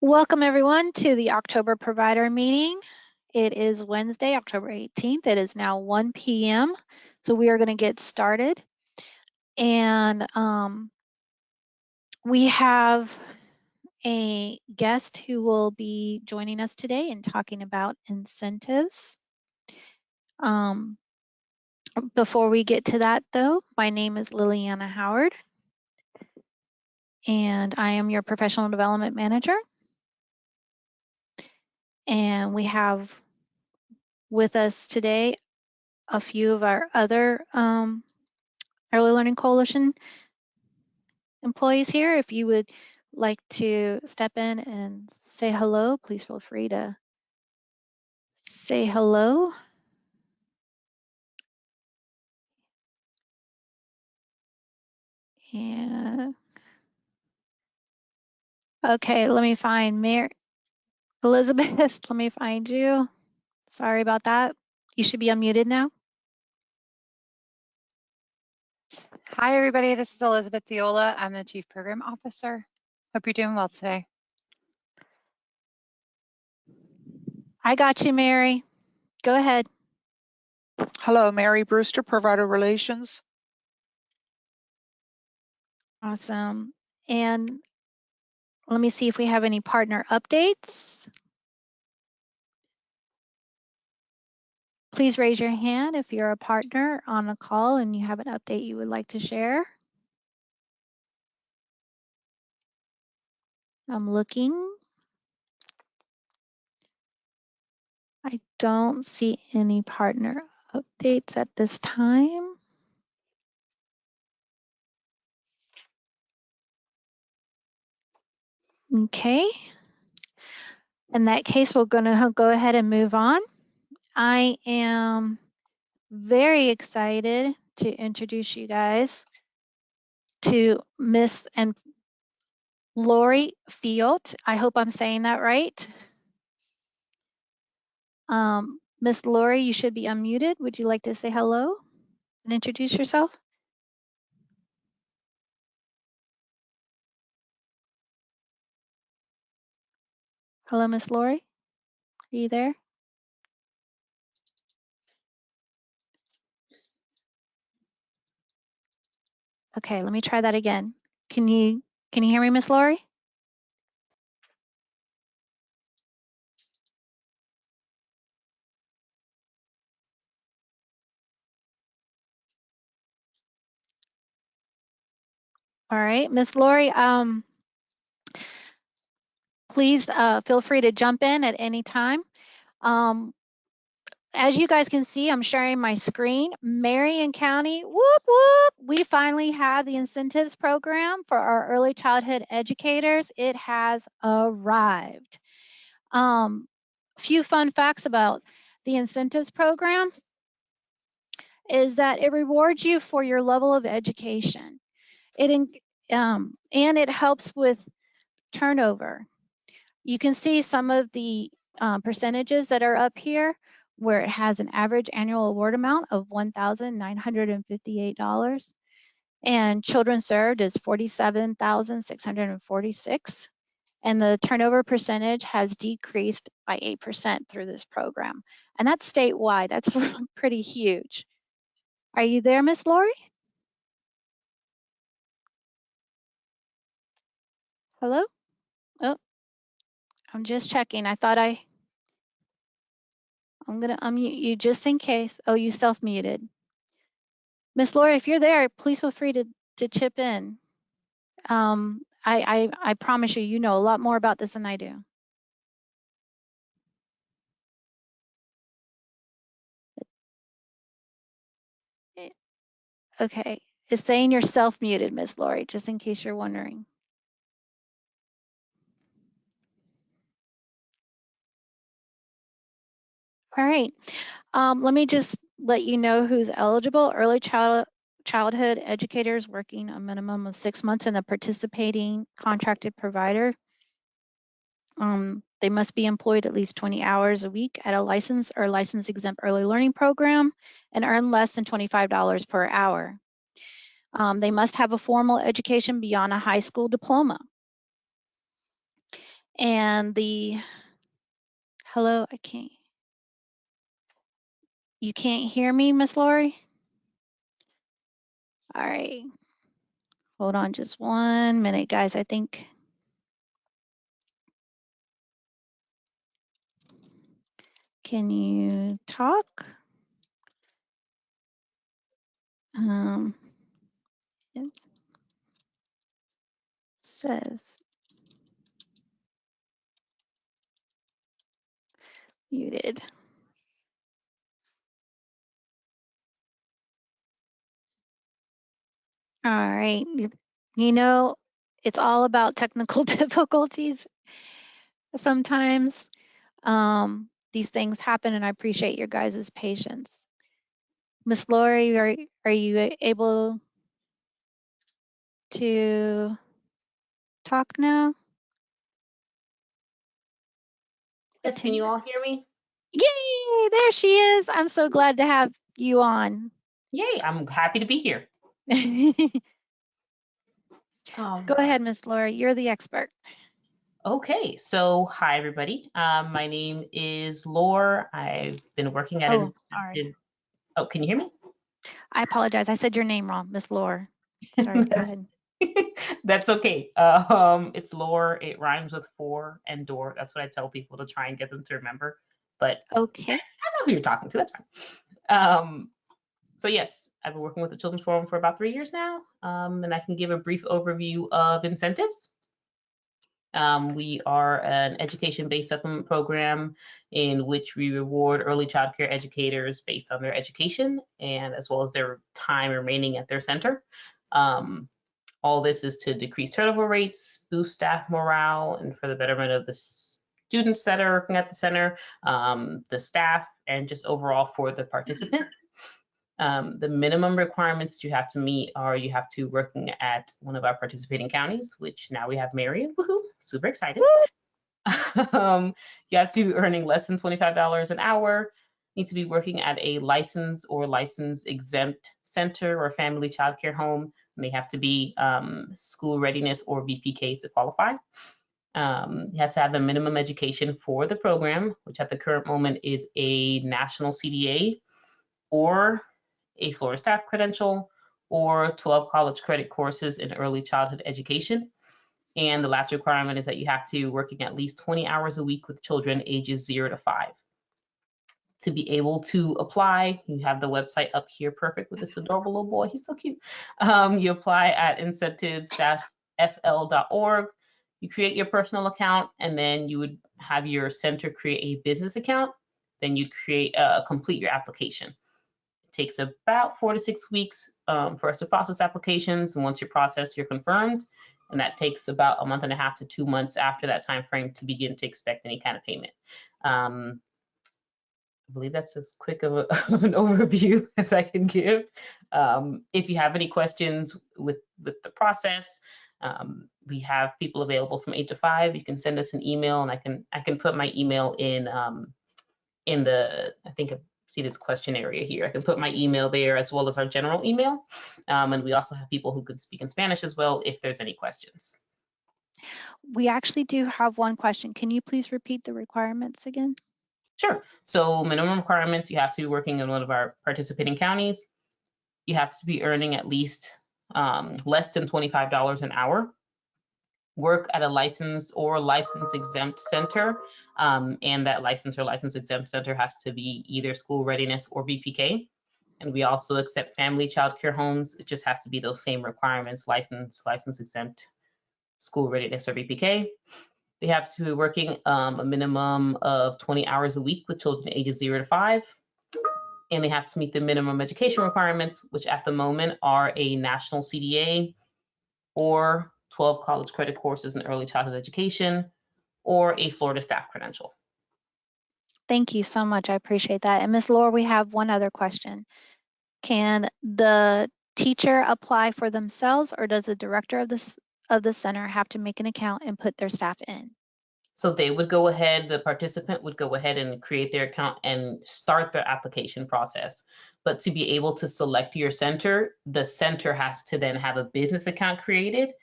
Welcome everyone to the October provider meeting. It is Wednesday, October 18th. It is now 1 p.m. So we are going to get started. And we have a guest who will be joining us today and talking about incentives. Before we get to that though, my name is Liliana Howard and I am your professional development manager. And we have with us today a few of our other Early Learning Coalition employees here. If you would like to step in and say hello, please feel free to say hello. And okay, let me find Mary Elizabeth. Let me find you. Sorry about that. You should be unmuted now. Hi, everybody. This is Elizabeth Diola. I'm the Chief Program Officer. Hope you're doing well today. I got you, Mary. Go ahead. Hello, Mary Brewster, Provider Relations. Awesome. And let me see if we have any partner updates. Please raise your hand if you're a partner on a call and you have an update you would like to share. I'm looking. I don't see any partner updates at this time. Okay. In that case, we're going to go ahead and move on. I am very excited to introduce you guys to Miss and Lori Fiot. I hope I'm saying that right. Miss Lori, you should be unmuted. Would you like to say hello and introduce yourself? Hello, Miss Lori. Are you there? Okay, let me try that again. Can you hear me, Miss Lori? All right, Miss Lori, please feel free to jump in at any time. As you guys can see, I'm sharing my screen. Marion County, whoop, whoop, we finally have the incentives program for our early childhood educators. It has arrived. Few fun facts about the incentives program is that it rewards you for your level of education. And it helps with turnover. You can see some of the percentages that are up here where it has an average annual award amount of $1,958 and children served is 47,646 and the turnover percentage has decreased by 8% through this program. And that's statewide. That's pretty huge. Are you there, Miss Lori? Hello? Oh, I'm just checking. I'm gonna unmute you just in case. Oh, you self-muted. Miss Lori, if you're there, please feel free to chip in. I promise you, you know a lot more about this than I do. Okay, it's saying you're self-muted, Miss Lori, just in case you're wondering. All right, let me just let you know who's eligible. Early childhood educators working a minimum of 6 months in a participating contracted provider. They must be employed at least 20 hours a week at a license or license exempt early learning program and earn less than $25 per hour. They must have a formal education beyond a high school diploma. And hello, you can't hear me, Miss Lori? All right. Hold on just 1 minute, guys. I think. Can you talk? It says muted. All right. You know, it's all about technical difficulties sometimes. These things happen, and I appreciate your guys' patience. Miss Lori, are you able to talk now? Yes, can you all hear me? Yay, there she is. I'm so glad to have you on. Yay, I'm happy to be here. Go ahead, Miss Lori. You're the expert. Okay, so hi everybody. My name is Laura. I've been working at Sorry. Oh, can you hear me? I apologize. I said your name wrong, Miss Laura. Sorry, go ahead. That's okay. It's Laura. It rhymes with for and door. That's what I tell people to try and get them to remember. But Okay. I know who you're talking to. That's fine. So yes, I've been working with the Children's Forum for about 3 years now, and I can give a brief overview of incentives. We are an education-based supplement program in which we reward early child care educators based on their education and as well as their time remaining at their center. All this is to decrease turnover rates, boost staff morale, and for the betterment of the students that are working at the center, the staff, and just overall for the participant. The minimum requirements you have to meet are you have to working at one of our participating counties, which now we have Marion, woohoo, super excited. You have to be earning less than $25 an hour, need to be working at a licensed or license exempt center or family child care home, and they have to be school readiness or VPK to qualify. You have to have the minimum education for the program, which at the current moment is a national CDA or a Florida staff credential, or 12 college credit courses in early childhood education. And the last requirement is that you have to working at least 20 hours a week with children ages 0 to 5. To be able to apply, you have the website up here, perfect with this adorable little boy. He's so cute. You apply at incentives-fl.org. You create your personal account, and then you would have your center create a business account. Then you'd complete your application. Takes about 4 to 6 weeks for us to process applications. And once you're processed, you're confirmed. And that takes about a month and a half to 2 months after that time frame to begin to expect any kind of payment. I believe that's as quick of an overview as I can give. If you have any questions with the process, we have people available from 8 to 5. You can send us an email, and I can put my email in the, I think, see this question area here. I can put my email there as well as our general email. And we also have people who could speak in Spanish as well if there's any questions. We actually do have one question. Can you please repeat the requirements again? Sure. So minimum requirements, you have to be working in one of our participating counties. You have to be earning at least less than $25 an hour. Work at a licensed or license exempt center, and that license or license exempt center has to be either school readiness or VPK. And we also accept family child care homes. It just has to be those same requirements: license exempt, school readiness, or VPK. They have to be working a minimum of 20 hours a week with children ages 0 to 5. And they have to meet the minimum education requirements, which at the moment are a national CDA or 12 college credit courses in early childhood education, or a Florida staff credential. Thank you so much. I appreciate that. And Ms. Laura, we have one other question. Can the teacher apply for themselves, or does the director of the center have to make an account and put their staff in? So they would go ahead, the participant would go ahead and create their account and start their application process. But to be able to select your center, the center has to then have a business account created.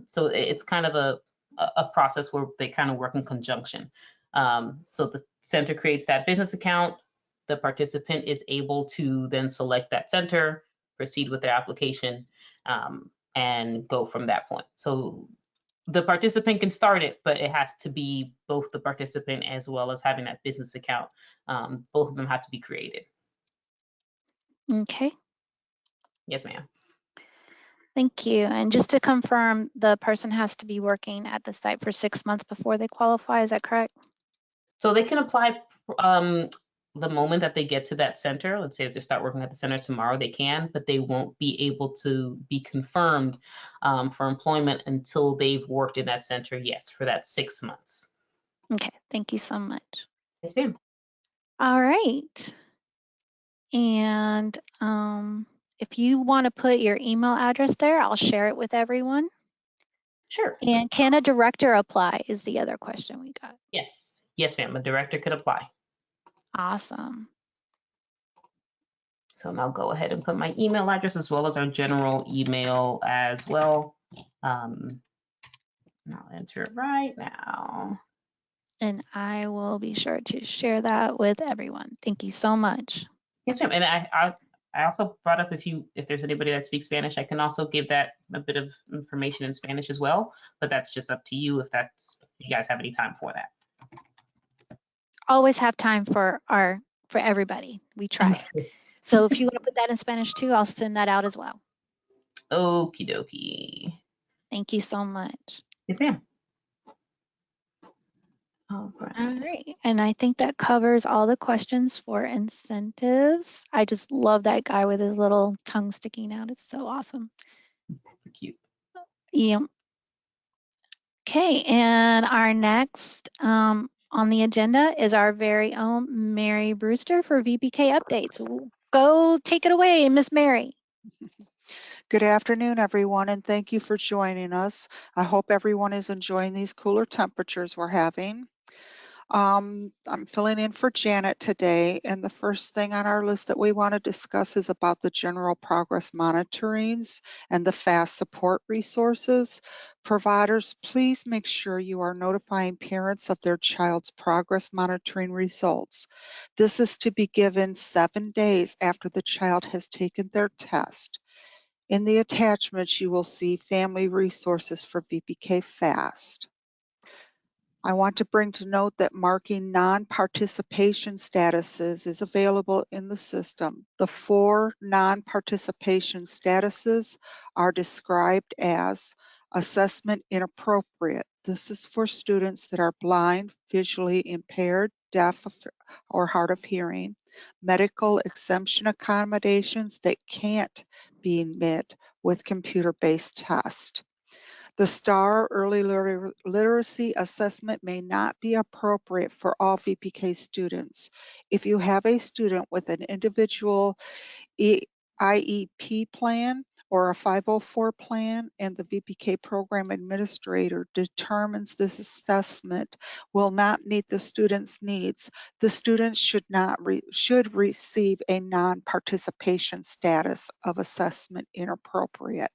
So it's kind of a process where they kind of work in conjunction. So the center creates that business account. The participant is able to then select that center, proceed with their application, and go from that point. So the participant can start it, but it has to be both the participant as well as having that business account. Both of them have to be created. Okay, Yes, ma'am. thank you. And just to confirm, the person has to be working at the site for 6 months before they qualify, is that correct? So they can apply the moment that they get to that center. Let's say if they start working at the center tomorrow, they can, but they won't be able to be confirmed for employment until they've worked in that center, yes, for that 6 months. Okay, thank you so much. Yes, ma'am. All right. And if you want to put your email address there, I'll share it with everyone. Sure. And can a director apply is the other question we got. Yes. Yes, ma'am. A director could apply. Awesome. So I'll go ahead and put my email address as well as our general email as well. And I'll enter it right now. And I will be sure to share that with everyone. Thank you so much. Yes, ma'am. And I also brought up if there's anybody that speaks Spanish, I can also give that a bit of information in Spanish as well. But that's just up to you if you guys have any time for that. Always have time for everybody. We try. So if you want to put that in Spanish too, I'll send that out as well. Okie dokie. Thank you so much. Yes, ma'am. All right. All right. And I think that covers all the questions for incentives. I just love that guy with his little tongue sticking out. It's so awesome. Super cute. Yeah. Okay. And our next on the agenda is our very own Mary Brewster for VPK updates. Go take it away, Miss Mary. Good afternoon, everyone, and thank you for joining us. I hope everyone is enjoying these cooler temperatures we're having. I'm filling in for Janet today, and the first thing on our list that we want to discuss is about the general progress monitorings and the FAST support resources. Providers, please make sure you are notifying parents of their child's progress monitoring results. This is to be given 7 days after the child has taken their test. In the attachments, you will see family resources for VPK FAST. I want to bring to note that marking non-participation statuses is available in the system. The 4 non-participation statuses are described as assessment inappropriate. This is for students that are blind, visually impaired, deaf, or hard of hearing. Medical exemption accommodations that can't be met with computer-based tests. The STAR Early Literacy Assessment may not be appropriate for all VPK students. If you have a student with an individual IEP plan or a 504 plan and the VPK program administrator determines this assessment will not meet the student's needs, the student should receive a non-participation status of assessment inappropriate.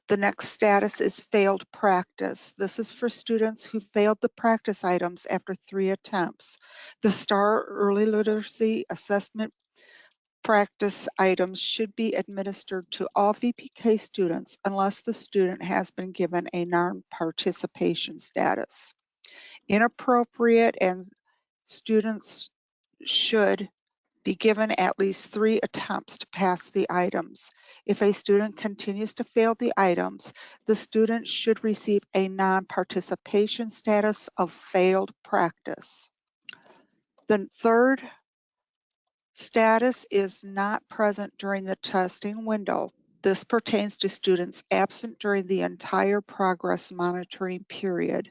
The next status is failed practice. This is for students who failed the practice items after 3 attempts. The STAR Early Literacy Assessment practice items should be administered to all VPK students unless the student has been given a non-participation status. Inappropriate and students should be given at least 3 attempts to pass the items. If a student continues to fail the items, the student should receive a non-participation status of failed practice. The third status is not present during the testing window. This pertains to students absent during the entire progress monitoring period.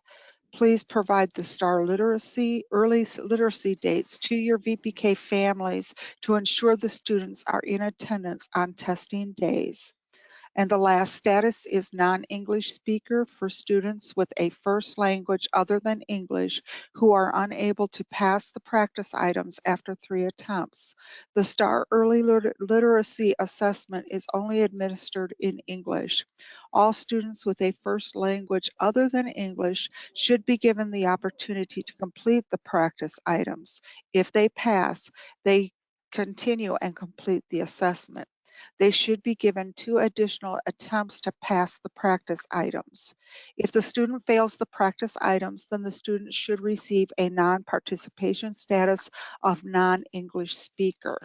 Please provide the STAR early literacy dates to your VPK families to ensure the students are in attendance on testing days. And the last status is non-English speaker for students with a first language other than English who are unable to pass the practice items after 3 attempts. The STAR Early Literacy Assessment is only administered in English. All students with a first language other than English should be given the opportunity to complete the practice items. If they pass, they continue and complete the assessment. They should be given 2 additional attempts to pass the practice items. If the student fails the practice items, then the student should receive a non-participation status of non-English speaker.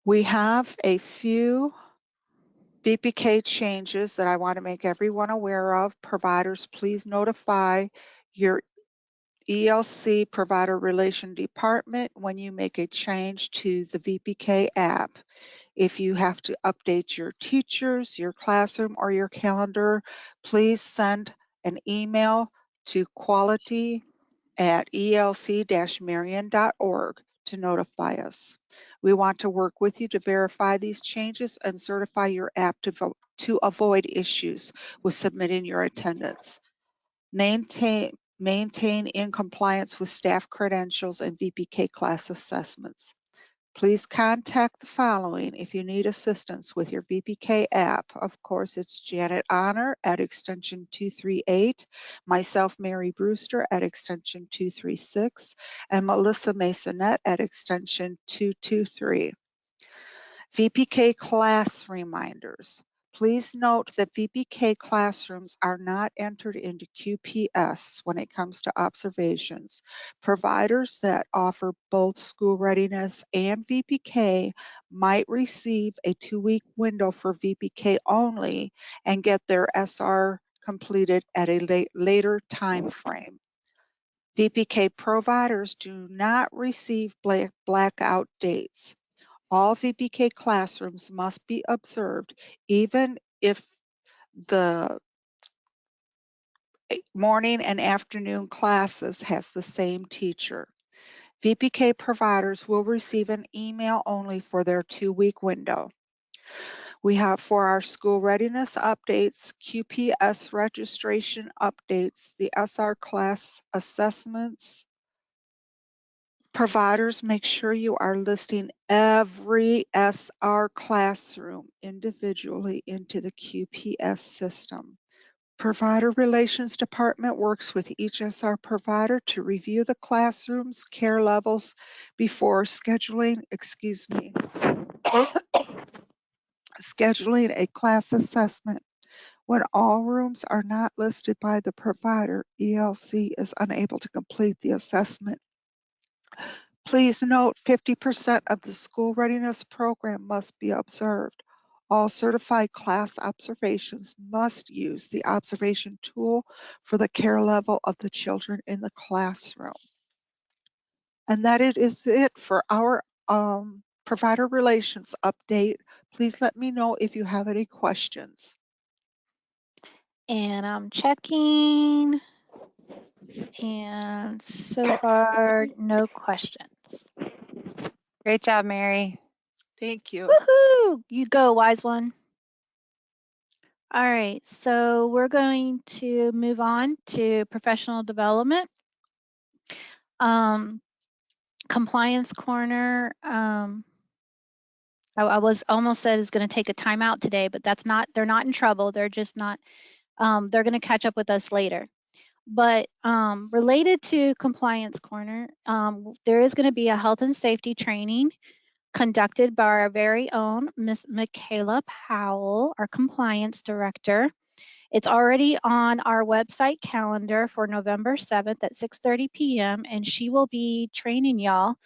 We have a few VPK changes that I want to make everyone aware of. Providers, please notify your ELC Provider Relation Department when you make a change to the VPK app. If you have to update your teachers, your classroom, or your calendar, please send an email to quality@elc-marion.org to notify us. We want to work with you to verify these changes and certify your app to avoid issues with submitting your attendance. Maintain in compliance with staff credentials and VPK class assessments. Please contact the following if you need assistance with your VPK app. Of course, it's Janet Honor at extension 238, myself, Mary Brewster, at extension 236, and Melissa Masonette at extension 223. VPK class reminders. Please note that VPK classrooms are not entered into QPS when it comes to observations. Providers that offer both school readiness and VPK might receive a 2-week window for VPK only and get their SR completed at a later time frame. VPK providers do not receive blackout dates. All VPK classrooms must be observed, even if the morning and afternoon classes has the same teacher. VPK providers will receive an email only for their 2-week window. We have for our school readiness updates, QPS registration updates, the SR class assessments. Providers, make sure you are listing every SR classroom individually into the QPS system. Provider Relations Department works with each SR provider to review the classrooms, care levels before scheduling a class assessment. When all rooms are not listed by the provider, ELC is unable to complete the assessment. Please note 50% of the school readiness program must be observed. All certified class observations must use the observation tool for the care level of the children in the classroom. And that is it for our provider relations update. Please let me know if you have any questions. And I'm checking. And so far, no questions. Great job, Mary. Thank you. Woohoo! You go, wise one. All right, so we're going to move on to professional development. Compliance corner. I was almost said is going to take a timeout today, but that's not, they're not in trouble. They're just not, they're going to catch up with us later. But related to Compliance Corner, there is going to be a health and safety training conducted by our very own Miss Michaela Powell, our compliance director. It's already on our website calendar for November 7th at 6:30 p.m. and she will be training y'all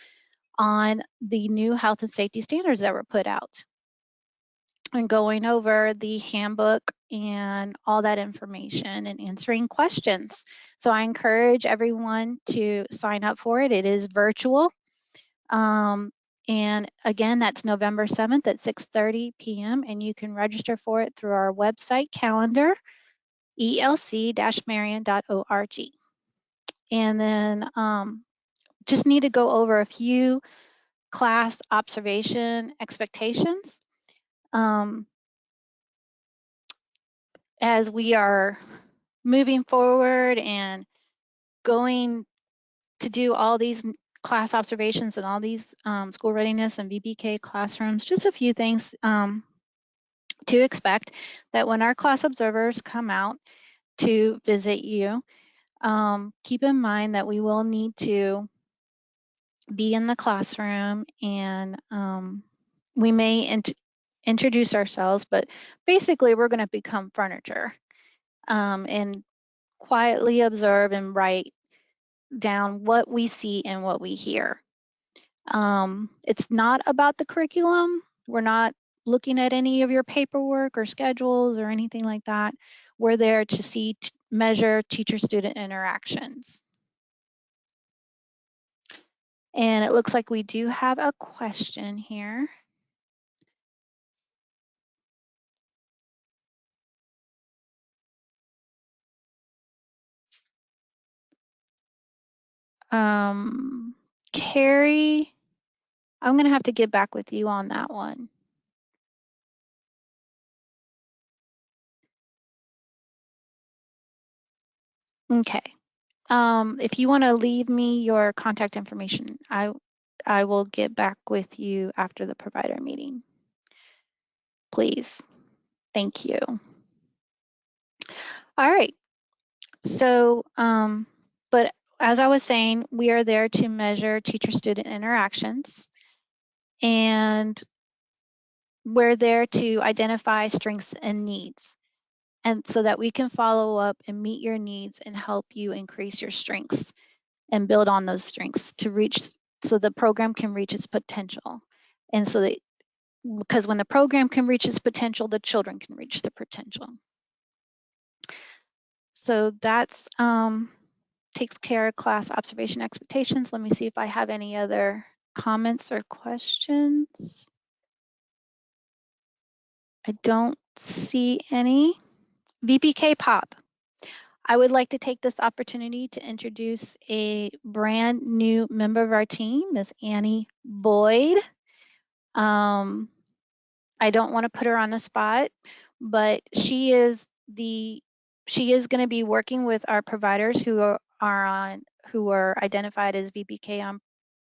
on the new health and safety standards that were put out and going over the handbook and all that information and answering questions. So I encourage everyone to sign up for it. It is virtual. And again, that's November 7th at 6:30 p.m. and you can register for it through our website calendar, elc-marion.org. And then just need to go over a few class observation expectations. As we are moving forward and going to do all these class observations and all these school readiness and VBK classrooms, just a few things to expect that when our class observers come out to visit you, keep in mind that we will need to be in the classroom, and we may introduce ourselves, but basically we're going to become furniture and quietly observe and write down what we see and what we hear. It's not about the curriculum. We're not looking at any of your paperwork or schedules or anything like that. We're there to measure teacher-student interactions. And it looks like we do have a question here. Carrie, I'm gonna have to get back with you on that one. Okay. If you want to leave me your contact information, I will get back with you after the provider meeting. Please. Thank you. All right. So, but as I was saying, we are there to measure teacher-student interactions, and we're there to identify strengths and needs, and so that we can follow up and meet your needs and help you increase your strengths and build on those strengths to reach, so the program can reach its potential. And so that, because when the program can reach its potential, the children can reach their potential. So that's takes care of class observation expectations. Let me see if I have any other comments or questions. I don't see any. VBK Pop. I would like to take this opportunity to introduce a brand new member of our team, Ms. Annie Boyd. I don't want to put her on the spot, but she is going to be working with our providers who are identified as VBK on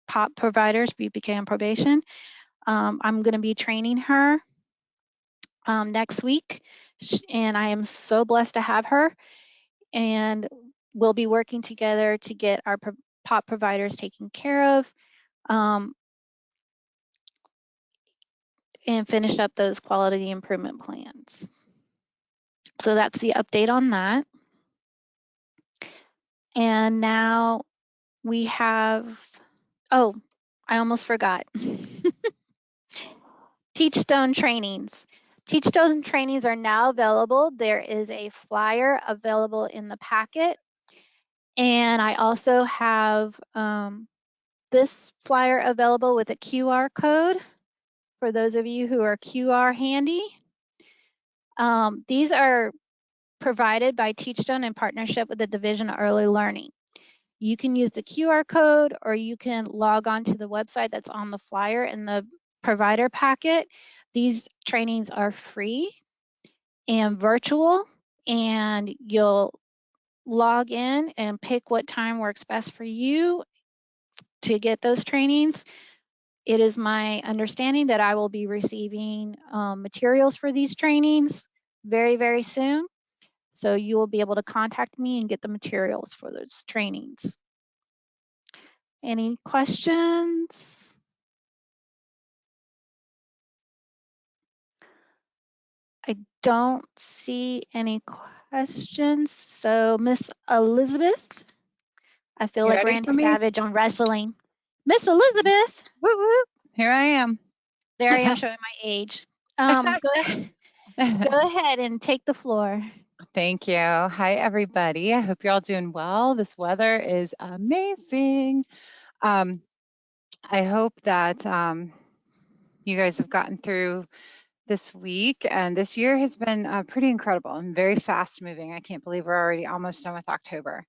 POP providers, VBK on probation. I'm going to be training her next week, and I am so blessed to have her. And we'll be working together to get our POP providers taken care of and finish up those quality improvement plans. So that's the update on that. And now we have, oh, I almost forgot. Teachstone trainings. Teachstone trainings are now available. There is a flyer available in the packet. And I also have this flyer available with a QR code for those of you who are QR handy. These are provided by Teachstone in partnership with the Division of Early Learning. You can use the QR code, or you can log on to the website that's on the flyer in the provider packet. These trainings are free and virtual, and you'll log in and pick what time works best for you to get those trainings. It is my understanding that I will be receiving materials for these trainings very, very soon. So you will be able to contact me and get the materials for those trainings. Any questions? I don't see any questions. So Miss Elizabeth, I feel You like ready Randy for me? Savage on wrestling. Miss Elizabeth, Whoop, whoop. Here I am. there I am showing my age. Go ahead and take the floor. Thank you. Hi, everybody. I hope you're all doing well. This weather is amazing. I hope that you guys have gotten through this week, and this year has been pretty incredible and very fast moving. I can't believe we're already almost done with October.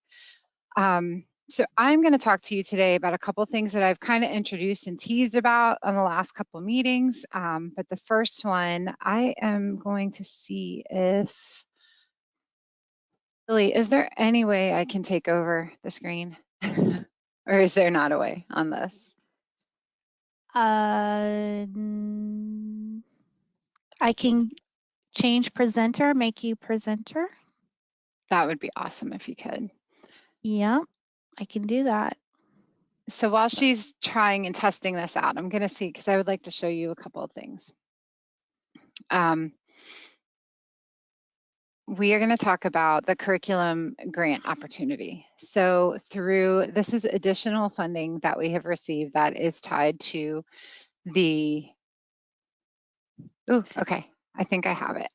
So I'm going to talk to you today about a couple things that I've kind of introduced and teased about on the last couple meetings. But the first one, I am going to see if, Lily, is there any way I can take over the screen? Or is there not a way on this? I can change presenter, make you presenter. That would be awesome if you could. Yeah, I can do that. So while she's trying and testing this out, I'm going to see, because I would like to show you a couple of things. We are going to talk about the curriculum grant opportunity. So this is additional funding that we have received that is tied to the, okay, I think I have it.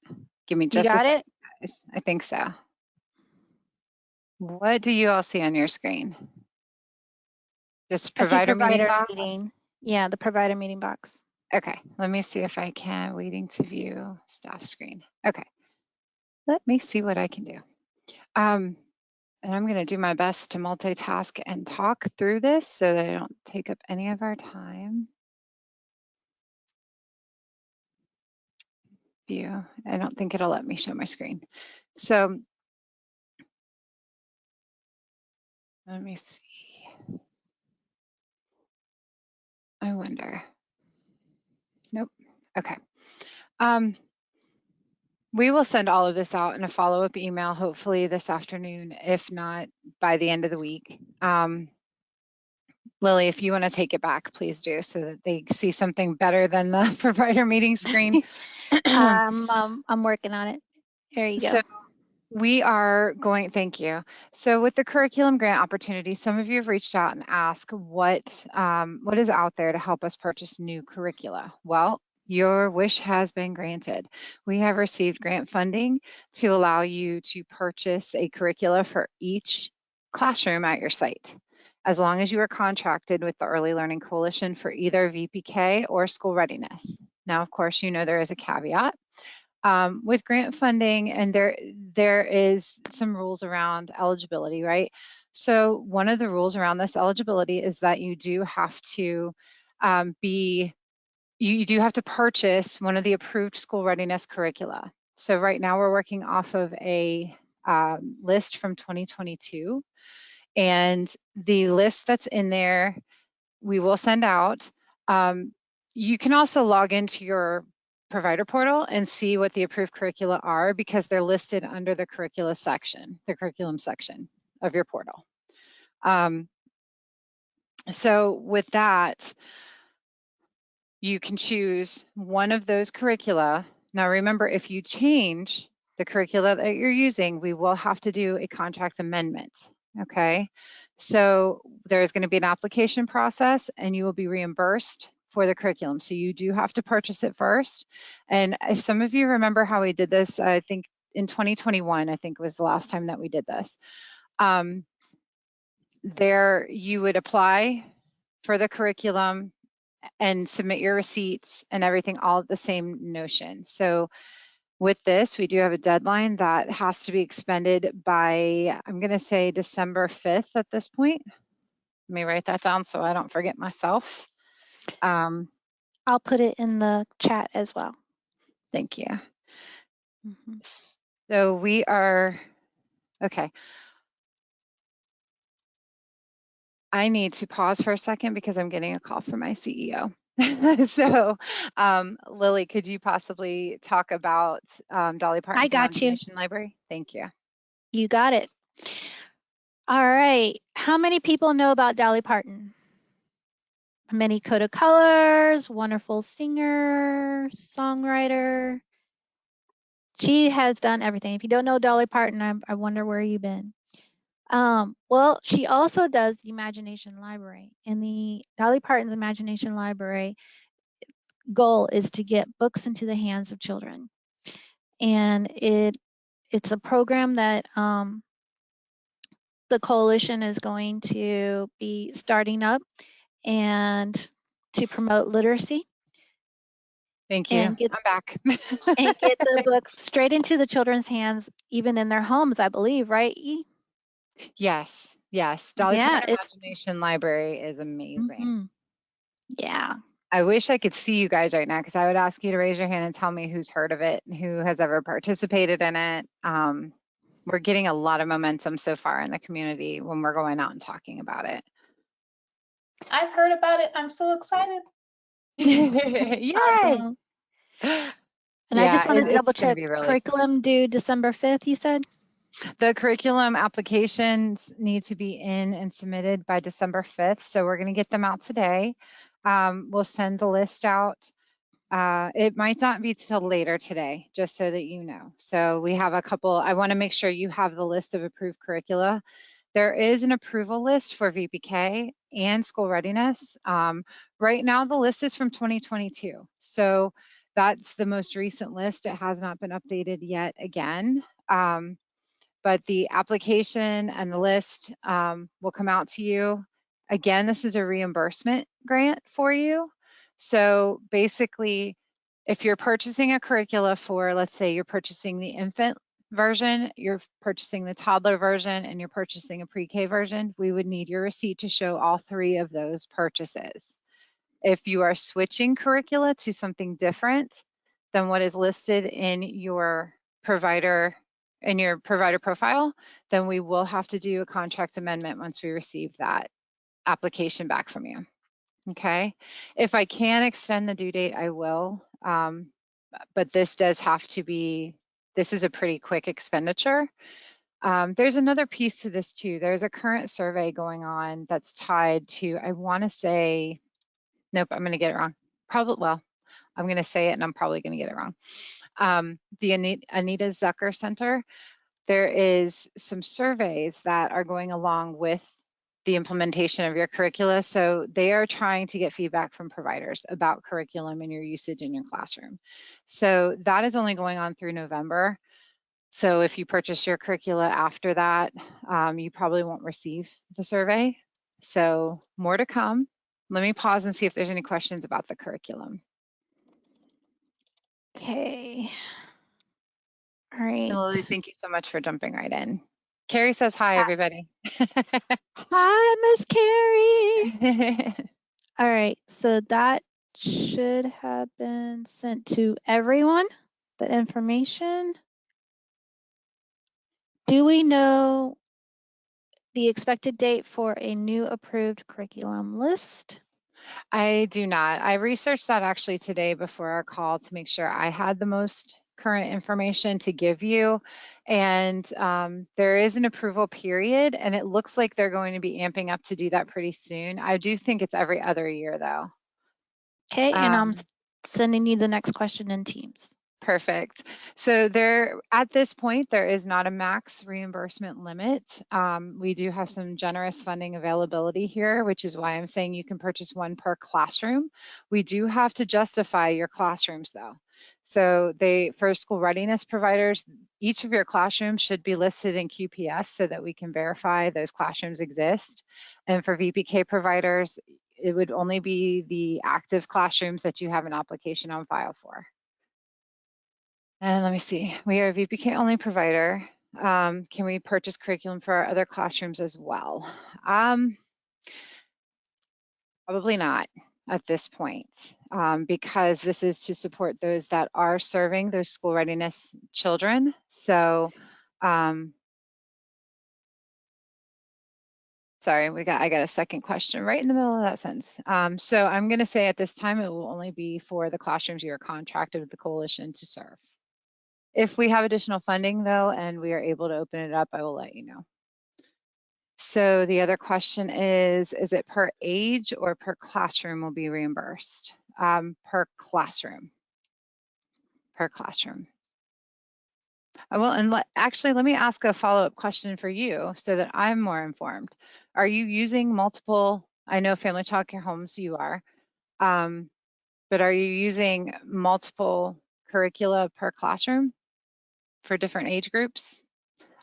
Give me You just a got second, it? guys. I think so. What do you all see on your screen? Just I see provider meeting box? meeting. Yeah, the provider meeting box. Okay, let me see if I can, waiting to view staff screen. Okay, let me see what I can do. And I'm going to do my best to multitask and talk through this so that I don't take up any of our time. View. I don't think it'll let me show my screen. So let me see. I wonder. Nope. Okay. We will send all of this out in a follow-up email, hopefully this afternoon, if not by the end of the week. Lily, if you want to take it back, please do, so that they see something better than the provider meeting screen. I'm working on it. There you go. So we are going, thank you. So with the curriculum grant opportunity, some of you have reached out and asked what is out there to help us purchase new curricula. Well, your wish has been granted. We have received grant funding to allow you to purchase a curricula for each classroom at your site, as long as you are contracted with the Early Learning Coalition for either VPK or school readiness. Now, of course, you know there is a caveat. With grant funding, and there is some rules around eligibility, right? So one of the rules around this eligibility is that you do have to you do have to purchase one of the approved school readiness curricula. So right now we're working off of a list from 2022, and the list that's in there we will send out. You can also log into your provider portal and see what the approved curricula are, because they're listed under the curriculum section of your portal. So with that, you can choose one of those curricula. Now remember, if you change the curricula that you're using, we will have to do a contract amendment, okay? So there's going to be an application process and you will be reimbursed for the curriculum. So you do have to purchase it first. And if some of you remember how we did this, I think in 2021, I think was the last time that we did this. There you would apply for the curriculum and submit your receipts and everything all at the same notion. So with this, we do have a deadline that has to be expended by, I'm going to say December 5th at this point. Let me write that down so I don't forget myself. I'll put it in the chat as well. Thank you. Mm-hmm. So we are, okay. I need to pause for a second because I'm getting a call from my CEO. So Lily, could you possibly talk about Dolly Parton's I got you. Imagination Library? Thank you. You got it. All right. How many people know about Dolly Parton? Many coat of colors, wonderful singer, songwriter. She has done everything. If you don't know Dolly Parton, I wonder where you've been. Well, she also does the Imagination Library, and the Dolly Parton's Imagination Library goal is to get books into the hands of children. And it's a program that the coalition is going to be starting up and to promote literacy. Thank you. And I'm back. and get the books straight into the children's hands, even in their homes, I believe, right? Yes, yes. Dolly Yeah, Parton it's Imagination Library is amazing. mhm. Yeah. I wish I could see you guys right now because I would ask you to raise your hand and tell me who's heard of it and who has ever participated in it. We're getting a lot of momentum so far in the community when we're going out and talking about it. I've heard about it. I'm so excited. Yay! Awesome. And I just Yeah, wanted to double it's going to check, be really fun. curriculum due December 5th, you said? The curriculum applications need to be in and submitted by December 5th. So we're going to get them out today. We'll send the list out. It might not be till later today, just so that you know. So we have a couple, I want to make sure you have the list of approved curricula. There is an approval list for VPK and school readiness. Right now, the list is from 2022. So that's the most recent list. It has not been updated yet again. But the application and the list will come out to you. Again, this is a reimbursement grant for you. So basically, if you're purchasing a curricula for, let's say you're purchasing the infant version, you're purchasing the toddler version, and you're purchasing a pre-K version, we would need your receipt to show all three of those purchases. If you are switching curricula to something different than what is listed in your provider profile, then we will have to do a contract amendment once we receive that application back from you. Okay. If I can extend the due date, I will. But this does have to be, this is a pretty quick expenditure. There's another piece to this too. There's a current survey going on that's tied to, I want to say, nope, I'm going to get it wrong. Probably, well, I'm going to say it and I'm probably going to get it wrong. The Anita Zucker Center, there is some surveys that are going along with the implementation of your curricula. So they are trying to get feedback from providers about curriculum and your usage in your classroom. So that is only going on through November. So if you purchase your curricula after that, you probably won't receive the survey. So more to come. Let me pause and see if there's any questions about the curriculum. Okay. All right. Lily, thank you so much for jumping right in. Carrie says hi, everybody. Hi, Miss Carrie. All right, so that should have been sent to everyone, the information. Do we know the expected date for a new approved curriculum list? I do not. I researched that actually today before our call to make sure I had the most current information to give you. And there is an approval period, and it looks like they're going to be amping up to do that pretty soon. I do think it's every other year, though. Okay, and I'm sending you the next question in Teams. Perfect. So there, at this point, there is not a max reimbursement limit. We do have some generous funding availability here, which is why I'm saying you can purchase one per classroom. We do have to justify your classrooms though. So for school readiness providers, each of your classrooms should be listed in QPS so that we can verify those classrooms exist. And for VPK providers, it would only be the active classrooms that you have an application on file for. And let me see, we are a VPK only provider. Can we purchase curriculum for our other classrooms as well? Probably not at this point, because this is to support those that are serving those school readiness children. So, sorry, I got a second question right in the middle of that sentence. So I'm gonna say at this time, it will only be for the classrooms you are contracted with the coalition to serve. If we have additional funding though, and we are able to open it up, I will let you know. So the other question is it per age or per classroom will be reimbursed? Per classroom. Per classroom. Well, and actually, let me ask a follow-up question for you so that I'm more informed. Are you using multiple, I know Family Child Care Homes you are, but are you using multiple curricula per classroom for different age groups?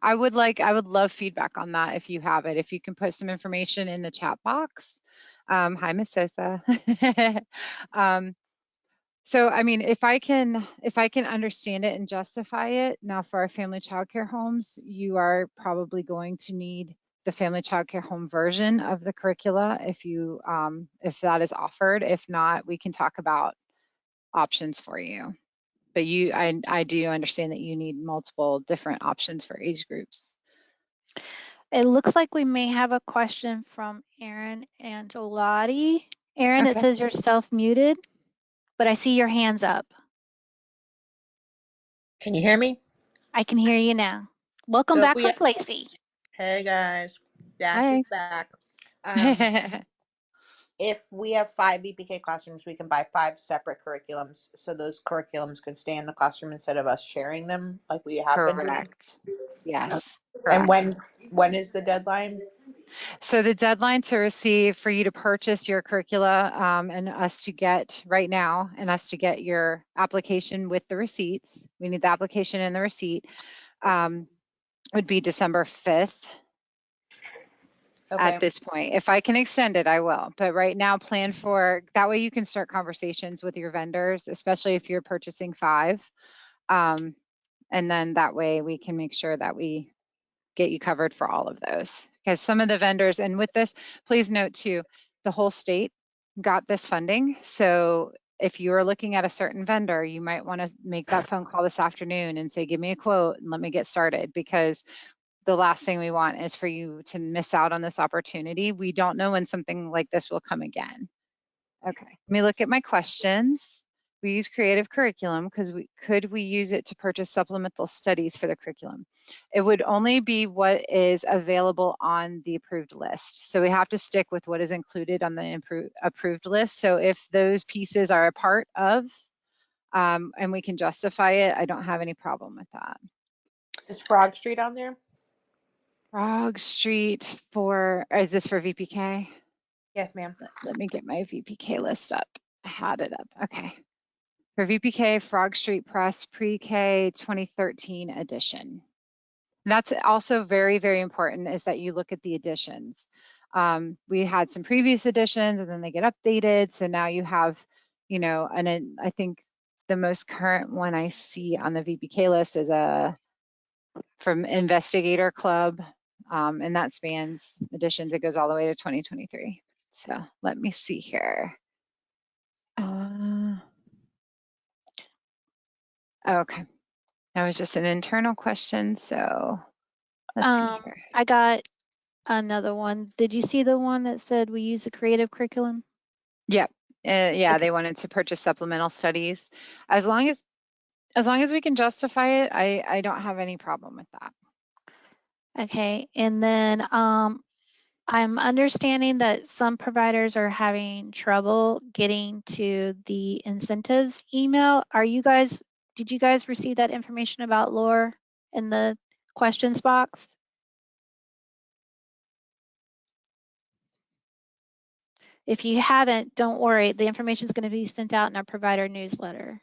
I would love feedback on that if you have it. If you can put some information in the chat box. Hi, Miss Sosa. So, I mean, if I can understand it and justify it, now for our family childcare homes, you are probably going to need the family childcare home version of the curricula if that is offered. If not, we can talk about options for you. But I do understand that you need multiple different options for age groups. It looks like we may have a question from Aaron Angelotti. Aaron, it Okay. says you're self-muted, but I see your hands up. Can you hear me? I can hear you now. Welcome So if back we, from Placey. hey guys, Dash Hi. is back. If we have 5 VPK classrooms, we can buy 5 separate curriculums, so those curriculums can stay in the classroom instead of us sharing them like we have been doing. Correct. Yes. And Correct. when is the deadline? So the deadline to receive for you to purchase your curricula and us to get right now and us to get your application with the receipts, we need the application and the receipt, would be December 5th Okay. at this point. If I can extend it, I will. But right now, plan for, that way you can start conversations with your vendors, especially if you're purchasing 5. And then that way we can make sure that we get you covered for all of those. Because some of the vendors, and with this, please note too, the whole state got this funding. So if you are looking at a certain vendor, you might want to make that phone call this afternoon and say, give me a quote and let me get started, because the last thing we want is for you to miss out on this opportunity. We don't know when something like this will come again. Okay, let me look at my questions. We use creative curriculum because could we use it to purchase supplemental studies for the curriculum? It would only be what is available on the approved list. So we have to stick with what is included on the approved list. So if those pieces are a part of, and we can justify it, I don't have any problem with that. Is Frog Street on there? Frog Street is this for VPK? Yes, ma'am. Let me get my VPK list up. I had it up. Okay. For VPK, Frog Street Press Pre-K 2013 edition. And that's also very, very important, is that you look at the editions. We had some previous editions and then they get updated. So now you have, and I think the most current one I see on the VPK list is from Investigator Club. And that spans editions. It goes all the way to 2023. So let me see here. Okay, that was just an internal question, so let's see here. I got another one. Did you see the one that said we use a creative curriculum? Yep. Yeah, Okay. they wanted to purchase supplemental studies. As long as we can justify it, I don't have any problem with that. Okay, and then I'm understanding that some providers are having trouble getting to the incentives email. Did you guys receive that information about LOR in the questions box? If you haven't, don't worry. The information is going to be sent out in our provider newsletter.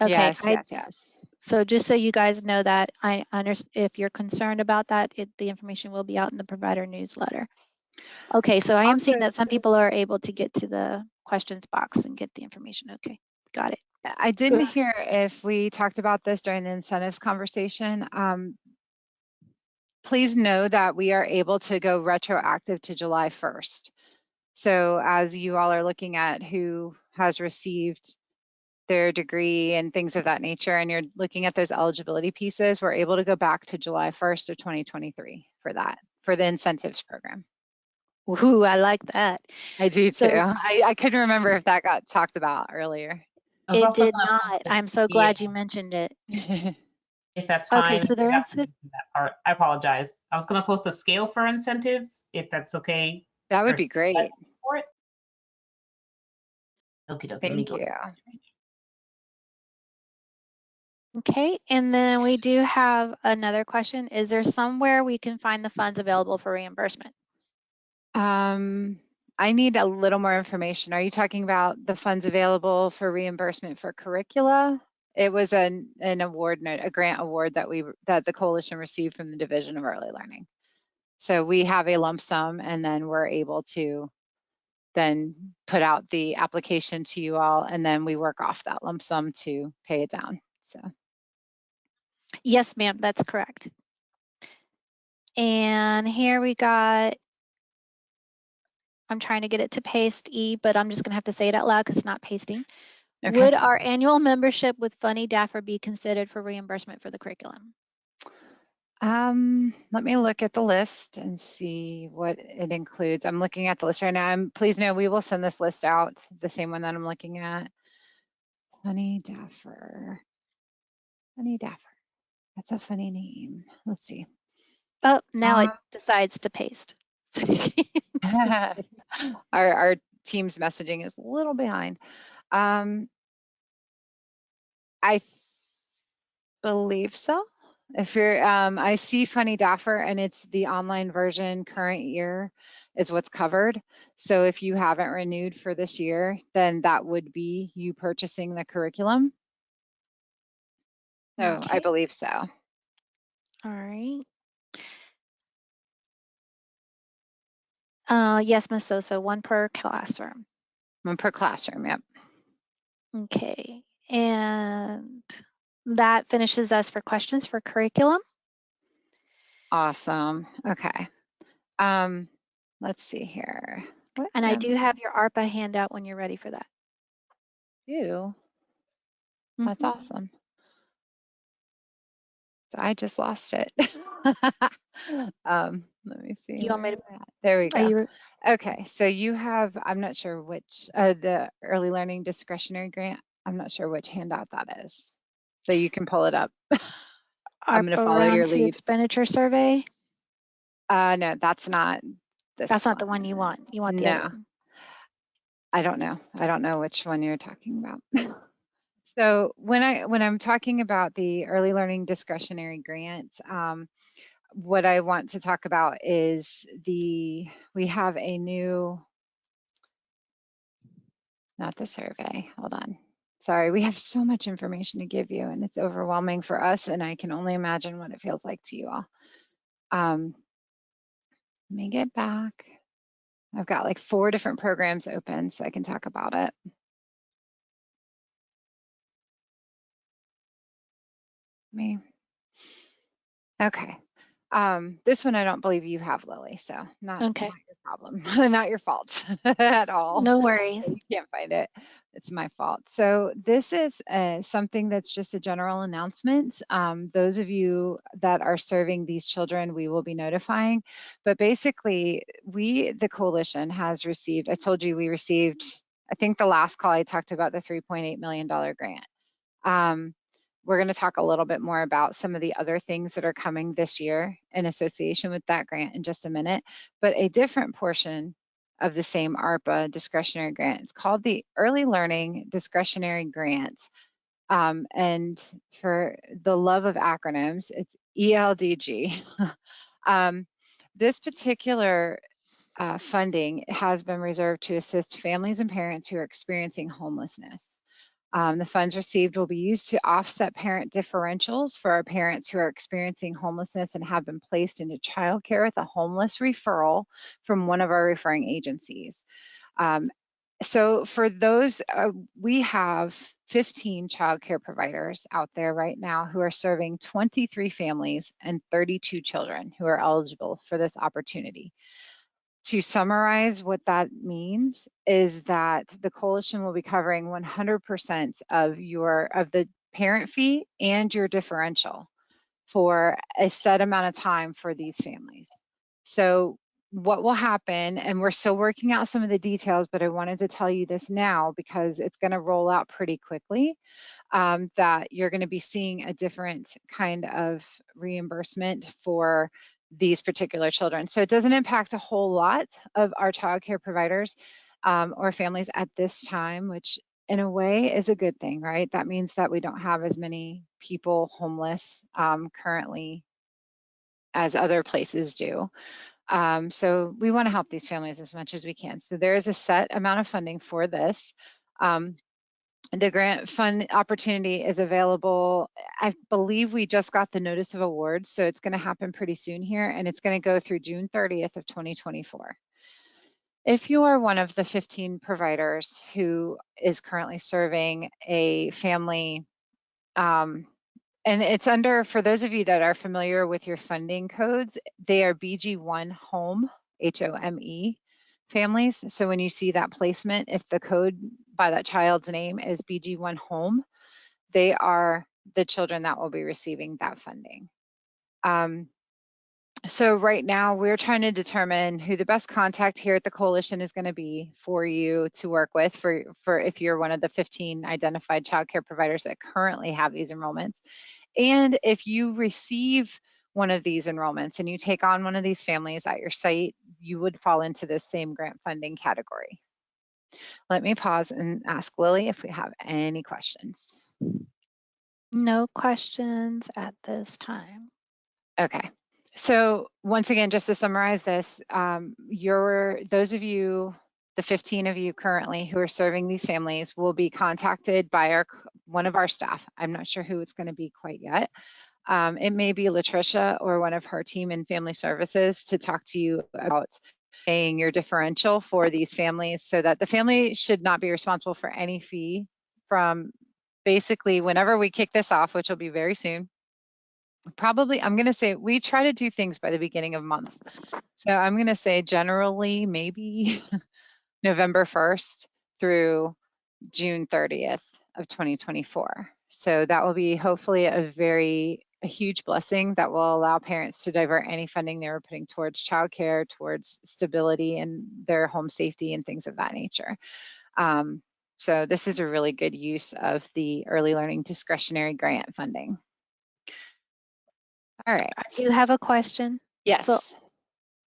Okay. Yes. So just so you guys know that, I understand if you're concerned about that, the information will be out in the provider newsletter. Okay, so I am seeing that some people are able to get to the questions box and get the information. Okay, got it. I didn't hear if we talked about this during the incentives conversation. Please know that we are able to go retroactive to July 1st. So as you all are looking at who has received their degree and things of that nature, and you're looking at those eligibility pieces, we're able to go back to July 1st of 2023 for that, for the incentives program. Ooh, I like that. I do So- too. I couldn't remember if that got talked about earlier. It did not. I'm so glad you mentioned it. If that's Okay, fine. so there I is forgot to mention that part. I apologize. I was going to post a scale for incentives, if that's okay. That would be great. For it. Okay, Thank you. Okay, and then we do have another question. Is there somewhere we can find the funds available for reimbursement? I need a little more information. Are you talking about the funds available for reimbursement for curricula? It was an award, a grant award that the coalition received from the Division of Early Learning. So we have a lump sum, and then we're able to then put out the application to you all, and then we work off that lump sum to pay it down. So Yes, ma'am, that's correct. And here we got, I'm trying to get it to paste E, but I'm just gonna have to say it out loud because it's not pasting. okay. Would our annual membership with Funny Daffer be considered for reimbursement for the curriculum? Let me look at the list and see what it includes. I'm looking at the list right now. Please know we will send this list out, the same one that I'm looking at. Funny Daffer. Funny Daffer. That's a funny name. Let's see. Oh, now it decides to paste. Our team's messaging is a little behind. I believe so. If you're, I see Funny Daffer, and it's the online version. Current year is what's covered. So if you haven't renewed for this year, then that would be you purchasing the curriculum. So Okay. I believe so. All right. Yes, Ms. Sosa, one per classroom. One per classroom. Yep. Okay. And that finishes us for questions for curriculum. Awesome. Okay. Let's see here. What And I do have your ARPA handout when you're ready for that. you? That's Mhm. awesome. So I just lost it. Let me see. You want me where to- we're at. There we Are go. you, Okay, so you have, I'm not sure which, the early learning discretionary grant. I'm not sure which handout that is. So you can pull it up. I'm going to ARPA follow round your 2 lead. expenditure survey? No, that's not this That's not the one you want. You want the other No. one. I don't know. I don't know which one you're talking about. So when I'm talking about the early learning discretionary grant, what I want to talk about is we have a new, not the survey, hold on. Sorry, we have so much information to give you, and it's overwhelming for us, and I can only imagine what it feels like to you all. Let me get back. I've got like 4 different programs open, so I can talk about it. Okay. This one I don't believe you have, Lily, so not Okay. your problem, not your fault at all. No worries. You can't find it. It's my fault. So this is something that's just a general announcement. Those of you that are serving these children, we will be notifying. But basically, the coalition has received, I told you we received, I think the last call I talked about the $3.8 million grant. We're going to talk a little bit more about some of the other things that are coming this year in association with that grant in just a minute, but a different portion of the same ARPA discretionary grant. It's called the Early Learning Discretionary Grant. And for the love of acronyms, it's ELDG. This particular funding has been reserved to assist families and parents who are experiencing homelessness. The funds received will be used to offset parent differentials for our parents who are experiencing homelessness and have been placed into childcare with a homeless referral from one of our referring agencies. So for those, we have 15 childcare providers out there right now who are serving 23 families and 32 children who are eligible for this opportunity. To summarize what that means is that the coalition will be covering 100% of the parent fee and your differential for a set amount of time for these families. So what will happen, and we're still working out some of the details, but I wanted to tell you this now because it's going to roll out pretty quickly, that you're going to be seeing a different kind of reimbursement for these particular children. So it doesn't impact a whole lot of our childcare providers or families at this time, which in a way is a good thing, right? That means that we don't have as many people homeless currently as other places do. So we want to help these families as much as we can. So there is a set amount of funding for this. The grant fund opportunity is available. I believe we just got the notice of award, so it's going to happen pretty soon here, and it's going to go through June 30th of 2024. If you are one of the 15 providers who is currently serving a family, and it's under, for those of you that are familiar with your funding codes, they are BG1 Home, HOME families. So when you see that placement, if the code by that child's name is BG1 Home, they are the children that will be receiving that funding. So right now we're trying to determine who the best contact here at the coalition is going to be for you to work with for if you're one of the 15 identified childcare providers that currently have these enrollments. And if you receive one of these enrollments and you take on one of these families at your site, you would fall into this same grant funding category. Let me pause and ask Lily if we have any questions. No questions at this time. Okay. So once again, just to summarize this, those of you, the 15 of you currently who are serving these families will be contacted by one of our staff. I'm not sure who it's going to be quite yet. It may be Latricia or one of her team in family services to talk to you about paying your differential for these families, so that the family should not be responsible for any fee from basically whenever we kick this off, which will be very soon. Probably, I'm going to say we try to do things by the beginning of months. So I'm going to say generally maybe November 1st through June 30th of 2024. So that will be hopefully a huge blessing that will allow parents to divert any funding they were putting towards childcare, towards stability and their home safety and things of that nature. So this is a really good use of the early learning discretionary grant funding. All right. I do have a question. Yes.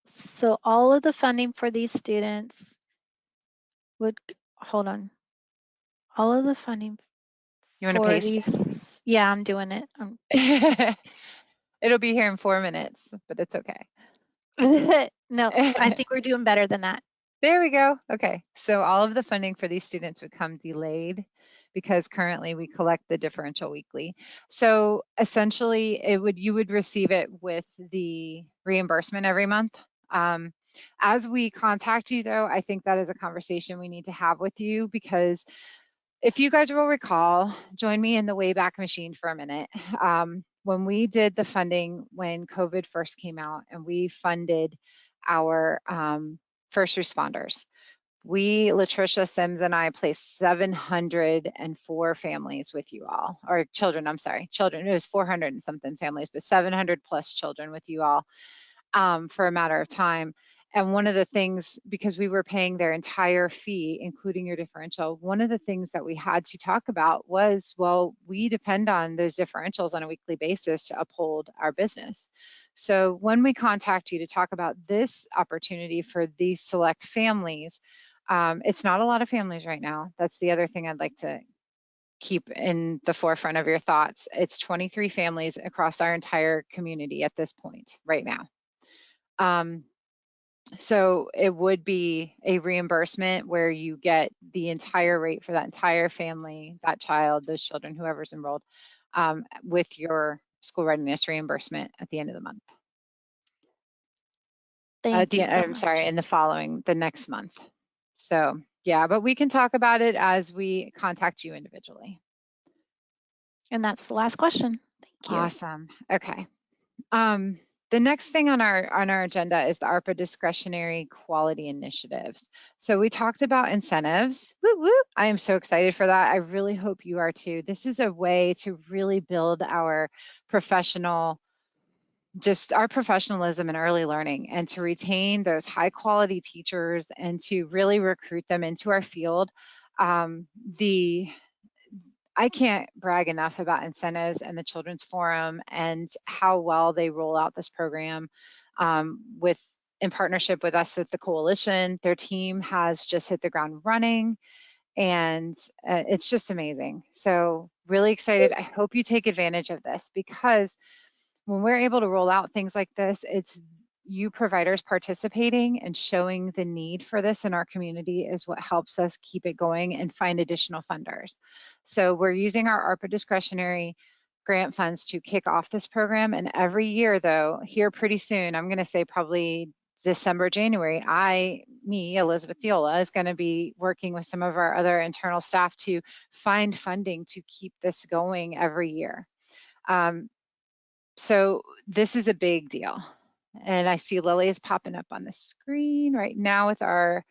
So all of the funding for these students would, hold on. All of the funding You want to for paste? these, yeah, I'm doing it. It'll be here in 4 minutes, but it's okay. No, I think we're doing better than that. There we go. Okay. So all of the funding for these students would come delayed because currently we collect the differential weekly. So essentially you would receive it with the reimbursement every month. As we contact you though, I think that is a conversation we need to have with you, because if you guys will recall, join me in the Wayback Machine for a minute. When we did the funding when COVID first came out and we funded our first responders, Latricia Sims and I placed 704 families with you all, or children, I'm sorry, children. It was 400 and something families, but 700 plus children with you all for a matter of time. And one of the things, because we were paying their entire fee, including your differential, one of the things that we had to talk about was, well, we depend on those differentials on a weekly basis to uphold our business. So when we contact you to talk about this opportunity for these select families, it's not a lot of families right now. That's the other thing I'd like to keep in the forefront of your thoughts. It's 23 families across our entire community at this point right now. So it would be a reimbursement where you get the entire rate for that entire family, that child, those children, whoever's enrolled, with your school readiness reimbursement at the end of the month. Thank you so I'm much. sorry, in the next month. So yeah, but we can talk about it as we contact you individually. And that's the last question. Thank you. Awesome. Okay. The next thing on our agenda is the ARPA discretionary quality initiatives. So we talked about incentives. Woo woo. I am so excited for that. I really hope you are too. This is a way to really build our professionalism in early learning, and to retain those high quality teachers and to really recruit them into our field. I can't brag enough about incentives and the Children's Forum and how well they roll out this program in partnership with us at the coalition. Their team has just hit the ground running, and it's just amazing. So really excited. I hope you take advantage of this, because when we're able to roll out things like this, it's you providers participating and showing the need for this in our community is what helps us keep it going and find additional funders. So we're using our ARPA discretionary grant funds to kick off this program. And every year though, here pretty soon, I'm gonna say probably December, January, Elizabeth Diola, is going to be working with some of our other internal staff to find funding to keep this going every year. So this is a big deal. And I see Lily is popping up on the screen right now with our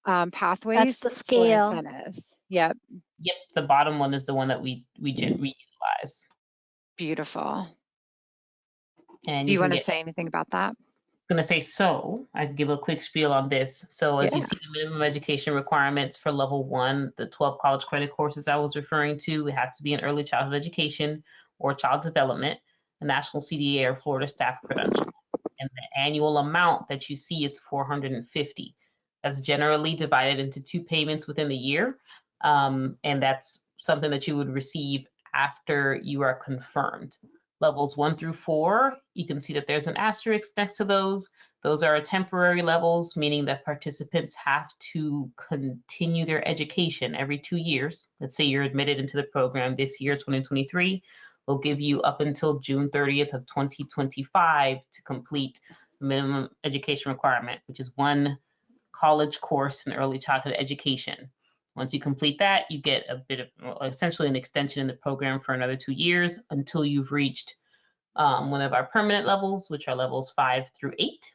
pathways the for scale. incentives. Yep, Yep, the bottom one is the one that we utilize. beautiful. And Do you can want to get, say anything about that? going to say, so I can give a quick spiel on this. So as you Yeah. see the minimum education requirements for level 1, the 12 college credit courses I was referring to, it has to be in early childhood education or child development, a national CDA or Florida staff credential. And the annual amount that you see is $450. That's generally divided into 2 payments within the year. And that's something that you would receive after you are confirmed. Levels 1 through 4, you can see that there's an asterisk next to those. Those are temporary levels, meaning that participants have to continue their education every 2 years. Let's say you're admitted into the program this year, 2023. We'll give you up until June 30th of 2025 to complete the minimum education requirement, which is 1 college course in early childhood education. Once you complete that, you get a bit of, essentially an extension in the program for another 2 years until you've reached one of our permanent levels, which are levels 5 through 8.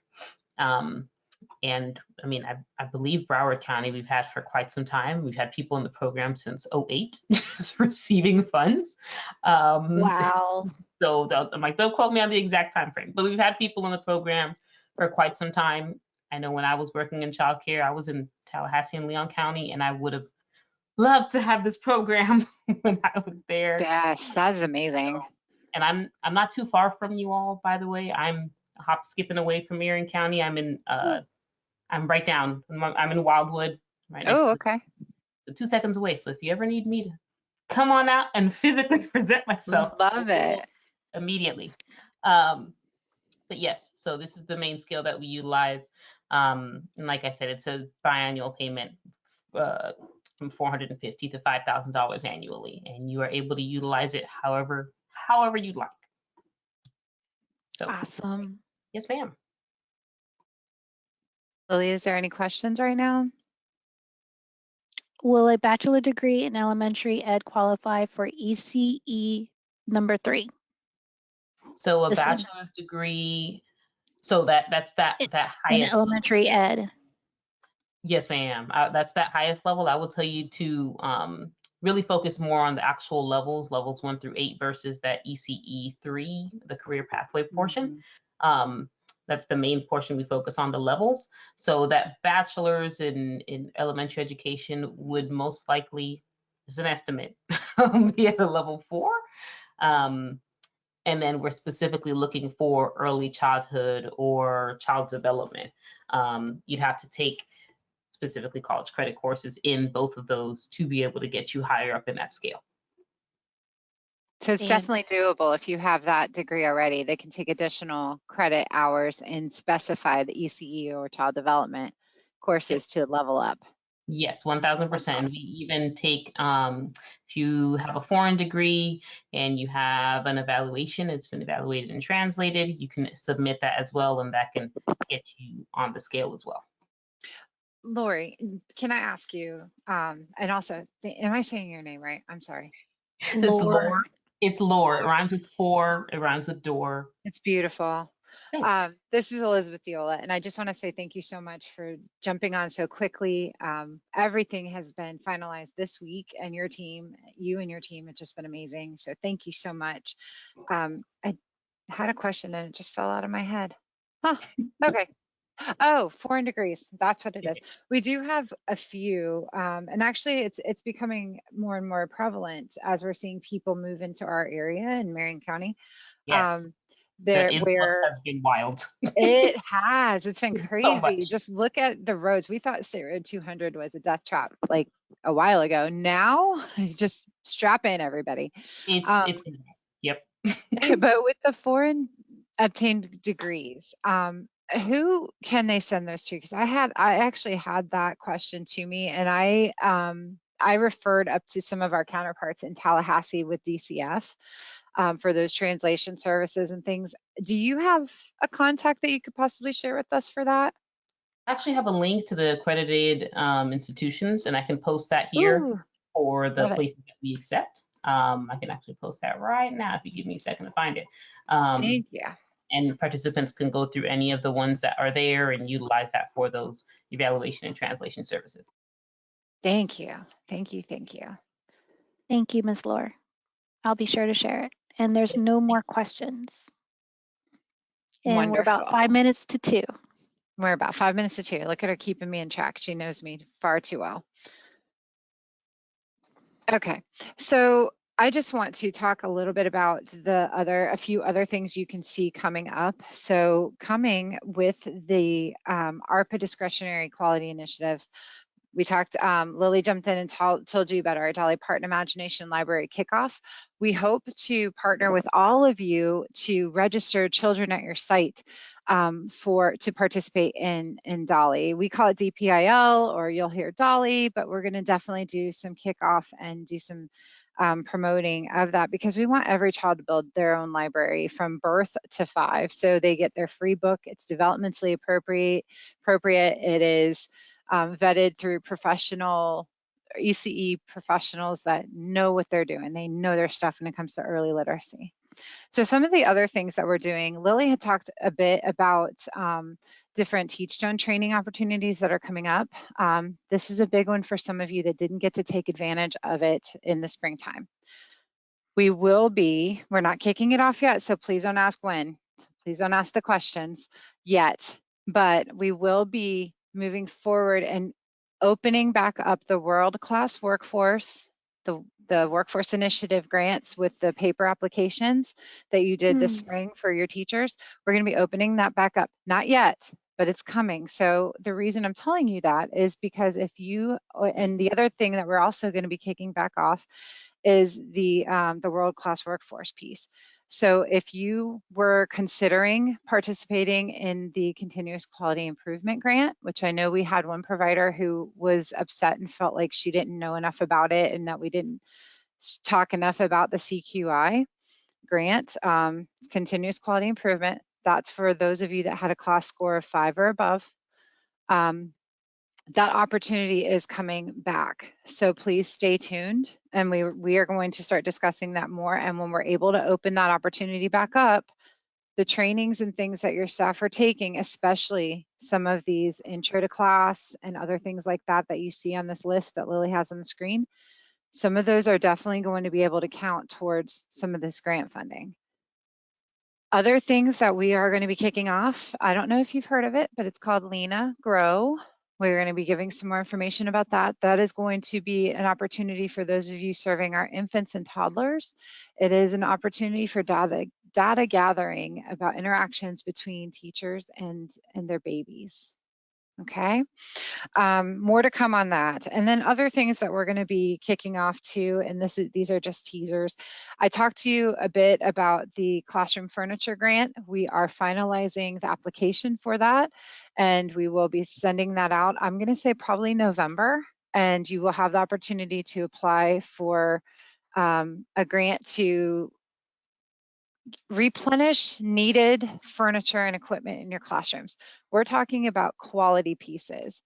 And I mean, I believe Broward County we've had for quite some time. We've had people in the program since 2008 just receiving funds. Wow. So I'm like, don't quote me on the exact time frame, but we've had people in the program for quite some time. I know when I was working in childcare, I was in Tallahassee and Leon County, and I would have loved to have this program when I was there. Yes, that's amazing. And I'm not too far from you all, by the way. I'm hop skipping away from Marion County. I'm right down. I'm in Wildwood, right next Oh, to okay. 2 seconds away. So if you ever need me to come on out and physically present myself, Love it. immediately. But yes, so this is the main scale that we utilize. And like I said, it's a biannual payment from $450 to $5,000 annually, and you are able to utilize it however you'd like. So Awesome. yes, ma'am. Lily, is there any questions right now? Will a bachelor degree in elementary ed qualify for ECE number 3? So a This one. bachelor's degree, so that's that In highest. elementary ed. Yes, ma'am. That's that highest level. I will tell you to really focus more on the actual levels 1 through 8 versus that ECE 3, the career pathway portion. That's the main portion we focus on, the levels. So that bachelor's in elementary education would most likely, as an estimate, be at a level 4. And then we're specifically looking for early childhood or child development. You'd have to take specifically college credit courses in both of those to be able to get you higher up in that scale. So it's definitely doable if you have that degree already. They can take additional credit hours and specify the ECE or child development courses to level up. Yes, 1000%. We even take, if you have a foreign degree and you have an evaluation, it's been evaluated and translated, you can submit that as well, and that can get you on the scale as well. Lori, can I ask you, and also, am I saying your name right? I'm sorry. It's Lore. It's Lore. It rhymes with 4, it rhymes with door. It's beautiful. This is Elizabeth Diola, and I just want to say thank you so much for jumping on so quickly. Everything has been finalized this week, and you and your team have just been amazing. So thank you so much. I had a question and it just fell out of my head. Okay. Oh, foreign degrees. That's what it is. We do have a few, and actually it's becoming more and more prevalent as we're seeing people move into our area in Marion County. Yes. The influx has been wild. It has. It's been crazy. So just look at the roads. We thought State Road 200 was a death trap like a while ago. Now, just strap in, everybody. It's yep. But with the foreign obtained degrees, who can they send those to? Because I actually had that question to me, and I I referred up to some of our counterparts in Tallahassee with DCF for those translation services and things. Do you have a contact that you could possibly share with us for that? I actually have a link to the accredited institutions, and I can post that here Ooh, for the love it. places that we accept. I can actually post that right now if you give me a second to find it. Thank you. And participants can go through any of the ones that are there and utilize that for those evaluation and translation services. Thank you. Thank you. Thank you. Thank you, Ms. Lore. I'll be sure to share it. And there's no more questions. And we're about 5 Wonderful. minutes to 2. We're about 5 minutes to 2. Look at her keeping me in track. She knows me far too well. Okay, so I just want to talk a little bit about a few other things you can see coming up. So coming with the ARPA discretionary quality initiatives, we talked, Lily jumped in and told you about our Dolly Parton Imagination Library kickoff. We hope to partner with all of you to register children at your site to participate in Dolly. We call it DPIL, or you'll hear Dolly, but we're gonna definitely do some kickoff and do some promoting of that, because we want every child to build their own library from birth to 5. So they get their free book. It's developmentally appropriate. It is vetted through professional ECE professionals that know what they're doing. They know their stuff when it comes to early literacy. So some of the other things that we're doing, Lily had talked a bit about different Teachstone training opportunities that are coming up. This is a big one for some of you that didn't get to take advantage of it in the springtime. We're not kicking it off yet, so please don't ask when. Please don't ask the questions yet, but we will be moving forward and opening back up the world-class workforce, the workforce initiative grants with the paper applications that you did this spring for your teachers. We're going to be opening that back up. Not yet, but it's coming. So the reason I'm telling you that is because and the other thing that we're also going to be kicking back off is the world-class workforce piece. So if you were considering participating in the continuous quality improvement grant, which I know we had one provider who was upset and felt like she didn't know enough about it and that we didn't talk enough about the CQI grant, continuous quality improvement. That's for those of you that had a class score of 5 or above. That opportunity is coming back. So please stay tuned, and we are going to start discussing that more. And when we're able to open that opportunity back up, the trainings and things that your staff are taking, especially some of these intro to class and other things like that you see on this list that Lily has on the screen, some of those are definitely going to be able to count towards some of this grant funding. Other things that we are going to be kicking off, I don't know if you've heard of it, but it's called Lena Grow. We're going to be giving some more information about that. That is going to be an opportunity for those of you serving our infants and toddlers. It is an opportunity for data gathering about interactions between teachers and their babies. Okay, more to come on that. And then other things that we're going to be kicking off too, and these are just teasers. I talked to you a bit about the classroom furniture grant. We are finalizing the application for that, and we will be sending that out. I'm going to say probably November, and you will have the opportunity to apply for a grant to replenish needed furniture and equipment in your classrooms. We're talking about quality pieces.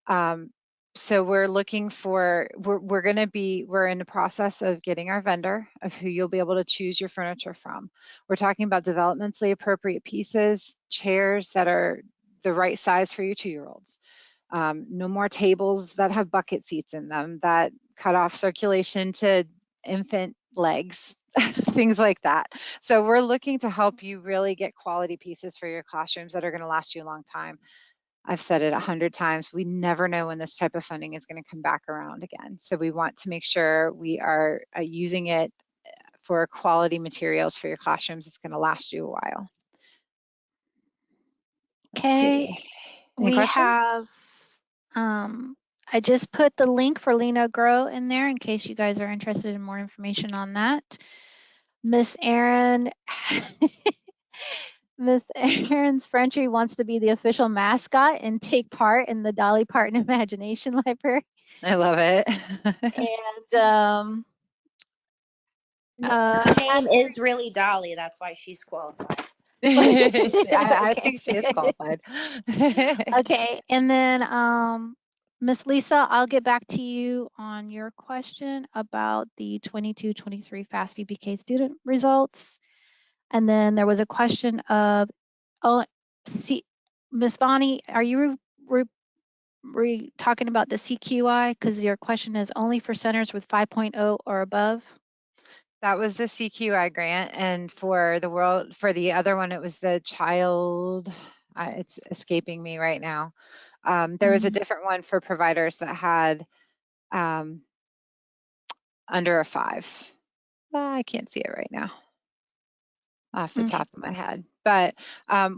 So we're looking for, we're in the process of getting our vendor of who you'll be able to choose your furniture from. We're talking about developmentally appropriate pieces, chairs that are the right size for your 2-year-olds. No more tables that have bucket seats in them that cut off circulation to infant legs, things like that. So we're looking to help you really get quality pieces for your classrooms that are going to last you a long time. I've said it 100 times, we never know when this type of funding is going to come back around again. So we want to make sure we are using it for quality materials for your classrooms. It's going to last you a while. Okay, Any we questions? have, I just put the link for Lena Grow in there in case you guys are interested in more information on that. Miss Erin, Miss Erin's Frenchy wants to be the official mascot and take part in the Dolly Parton Imagination Library. I love it. And Her name is really Dolly. That's why she's qualified. I Okay. think she is qualified. Okay, and then Miss Lisa, I'll get back to you on your question about the 22-23 FAST VPK student results. And then there was a question of, oh, see, Miss Bonnie, are you talking about the CQI? Because your question is only for centers with 5.0 or above. That was the CQI grant, and for the other one, it was the child. It's escaping me right now. There was a different one for providers that had under a 5. I can't see it right now off the Okay. top of my head, but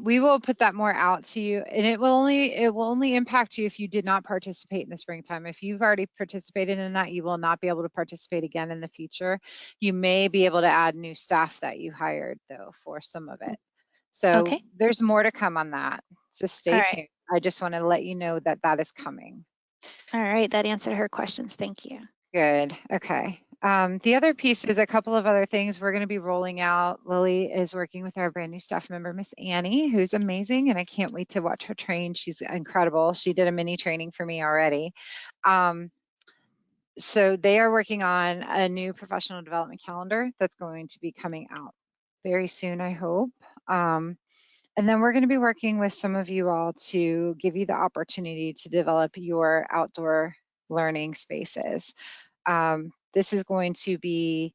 we will put that more out to you, and it will only impact you if you did not participate in the springtime. If you've already participated in that, you will not be able to participate again in the future. You may be able to add new staff that you hired though for some of it. So Okay. there's more to come on that. So stay All right. tuned. I just want to let you know that that is coming. All right, that answered her questions. Thank you. Good. Okay. The other piece is a couple of other things we're going to be rolling out. Lily is working with our brand new staff member, Miss Annie, who's amazing, and I can't wait to watch her train. She's incredible. She did a mini training for me already. So they are working on a new professional development calendar that's going to be coming out very soon, I hope. And then we're going to be working with some of you all to give you the opportunity to develop your outdoor learning spaces. This is going to be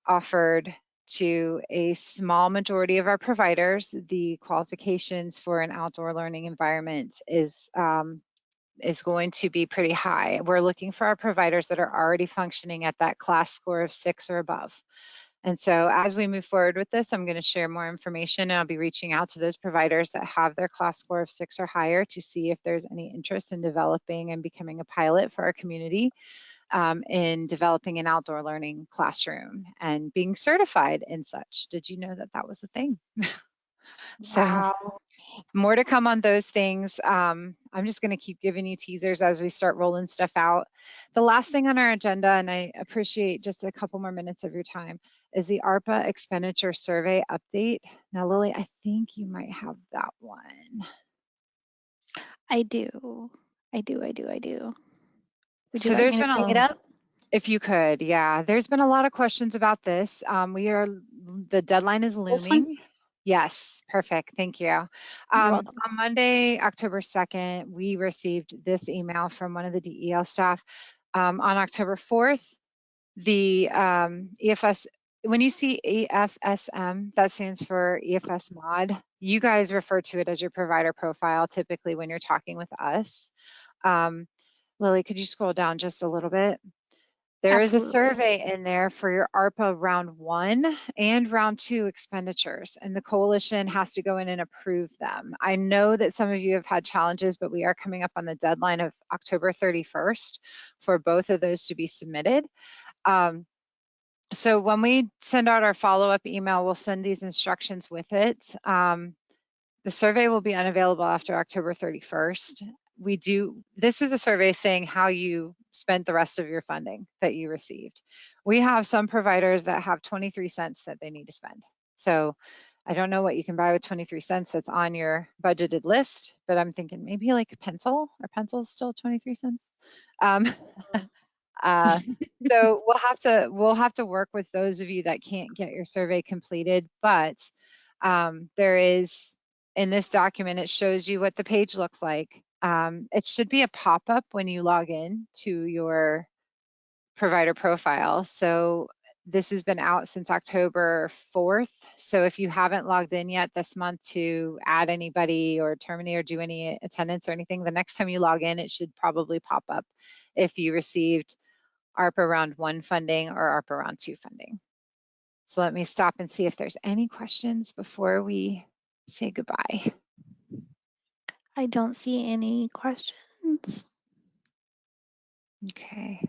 offered to a small majority of our providers. The qualifications for an outdoor learning environment is going to be pretty high. We're looking for our providers that are already functioning at that class score of 6 or above. And so as we move forward with this, I'm going to share more information, and I'll be reaching out to those providers that have their class score of 6 or higher to see if there's any interest in developing and becoming a pilot for our community in developing an outdoor learning classroom and being certified in such. Did you know that that was a thing? So Wow. more to come on those things. I'm just going to keep giving you teasers as we start rolling stuff out. The last thing on our agenda, and I appreciate just a couple more minutes of your time, is the ARPA expenditure survey update. Now, Lily, I think you might have that one. I do. Would So you like there's me to been bring it up? if you could, yeah. There's been a lot of questions about this. The deadline is This one? looming. Yes, perfect. Thank you. You're welcome. On Monday, October 2nd, we received this email from one of the DEL staff. On October 4th, the EFS, when you see EFSM, that stands for EFS mod. You guys refer to it as your provider profile typically when you're talking with us. Lily, could you scroll down just a little bit? There is a Absolutely. survey in there for your ARPA round 1 and round 2 expenditures, and the coalition has to go in and approve them. I know that some of you have had challenges, but we are coming up on the deadline of October 31st for both of those to be submitted. So when we send out our follow-up email, we'll send these instructions with it. The survey will be unavailable after October 31st. This is a survey saying how you spent the rest of your funding that you received. We have some providers that have 23 cents that they need to spend. So I don't know what you can buy with 23 cents that's on your budgeted list, but I'm thinking maybe like a pencil. Are pencils still 23 cents? So we'll have to work with those of you that can't get your survey completed, but there is, in this document, it shows you what the page looks like. It should be a pop-up when you log in to your provider profile. So this has been out since October 4th. So if you haven't logged in yet this month to add anybody or terminate or do any attendance or anything, the next time you log in, it should probably pop up if you received ARPA round 1 funding or ARPA round 2 funding. So let me stop and see if there's any questions before we say goodbye. I don't see any questions. Okay.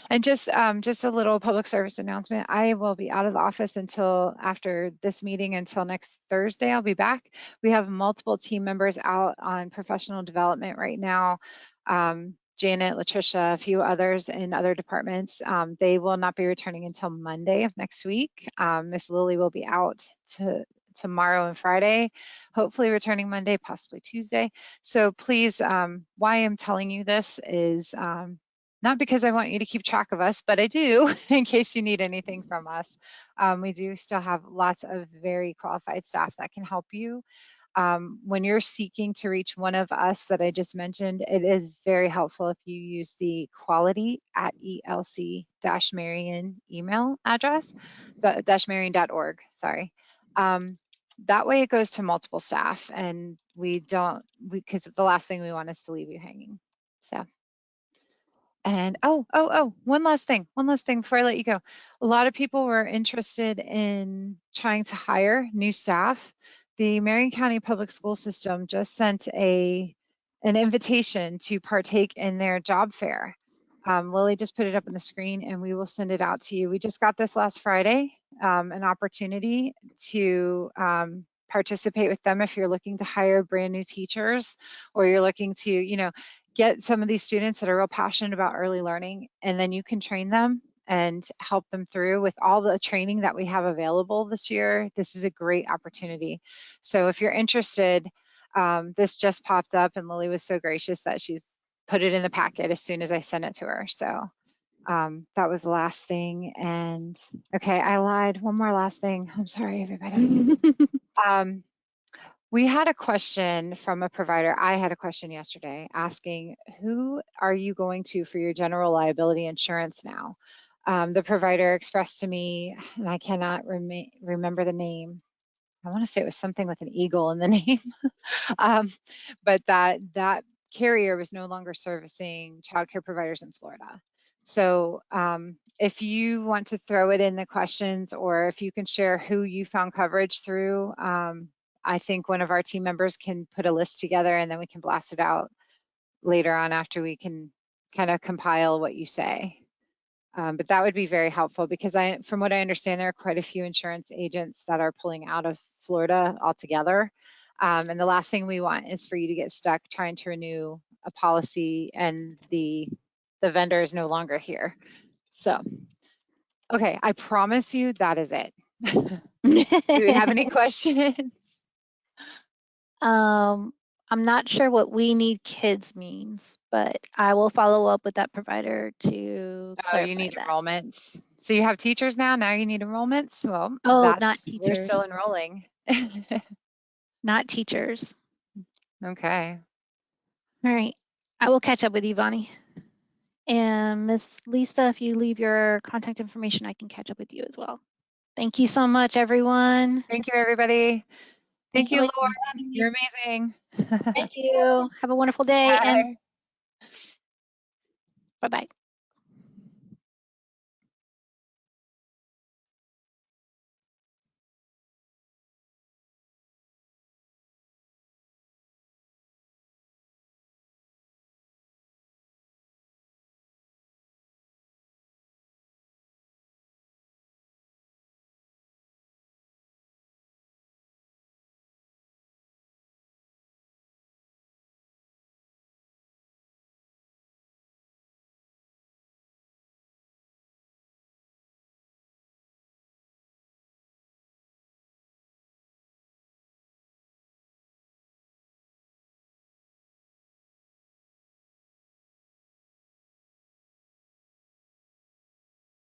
And just a little public service announcement. I will be out of the office until after this meeting until next Thursday. I'll be back. We have multiple team members out on professional development right now. Janet, Latricia, a few others in other departments. They will not be returning until Monday of next week. Miss Lily will be out tomorrow and Friday, hopefully returning Monday, possibly Tuesday. So please, why I'm telling you this is not because I want you to keep track of us, but I do in case you need anything from us. We do still have lots of very qualified staff that can help you. When you're seeking to reach one of us that I just mentioned, it is very helpful if you use the quality@elc-marion email address, -marion.org, sorry. That way it goes to multiple staff, and because the last thing we want is to leave you hanging. So. And one last thing before I let you go. A lot of people were interested in trying to hire new staff. The Marion County Public School System just sent an invitation to partake in their job fair. Lily just put it up on the screen, and we will send it out to you. We just got this last Friday, an opportunity to participate with them if you're looking to hire brand new teachers, or you're looking to, get some of these students that are real passionate about early learning, and then you can train them and help them through with all the training that we have available this year. This is a great opportunity. So if you're interested, this just popped up, and Lily was so gracious that she's put it in the packet as soon as I sent it to her. So that was the last thing. And okay, I lied. One more last thing. I'm sorry, everybody. We had a question from a provider. I had a question yesterday asking, who are you going to for your general liability insurance now? The provider expressed to me, and I cannot remember the name. I want to say it was something with an eagle in the name, but that carrier was no longer servicing childcare providers in Florida. So if you want to throw it in the questions, or if you can share who you found coverage through, I think one of our team members can put a list together, and then we can blast it out later on after we can kind of compile what you say. But that would be very helpful, because from what I understand, there are quite a few insurance agents that are pulling out of Florida altogether. And the last thing we want is for you to get stuck trying to renew a policy and the vendor is no longer here. So, okay, I promise you that is it. Do we have any questions? I'm not sure what "we need kids" means, but I will follow up with that provider to Oh, clarify you need that. enrollments. So you have teachers now you need enrollments? Well, Oh, not we're still teachers. enrolling. Not teachers. Okay. All right. I will catch up with you, Bonnie. And Miss Lisa, if you leave your contact information, I can catch up with you as well. Thank you so much, everyone. Thank you, everybody. Thank you, Lisa. Laura. You're amazing. Thank you. Have a wonderful day, and Bye. bye-bye.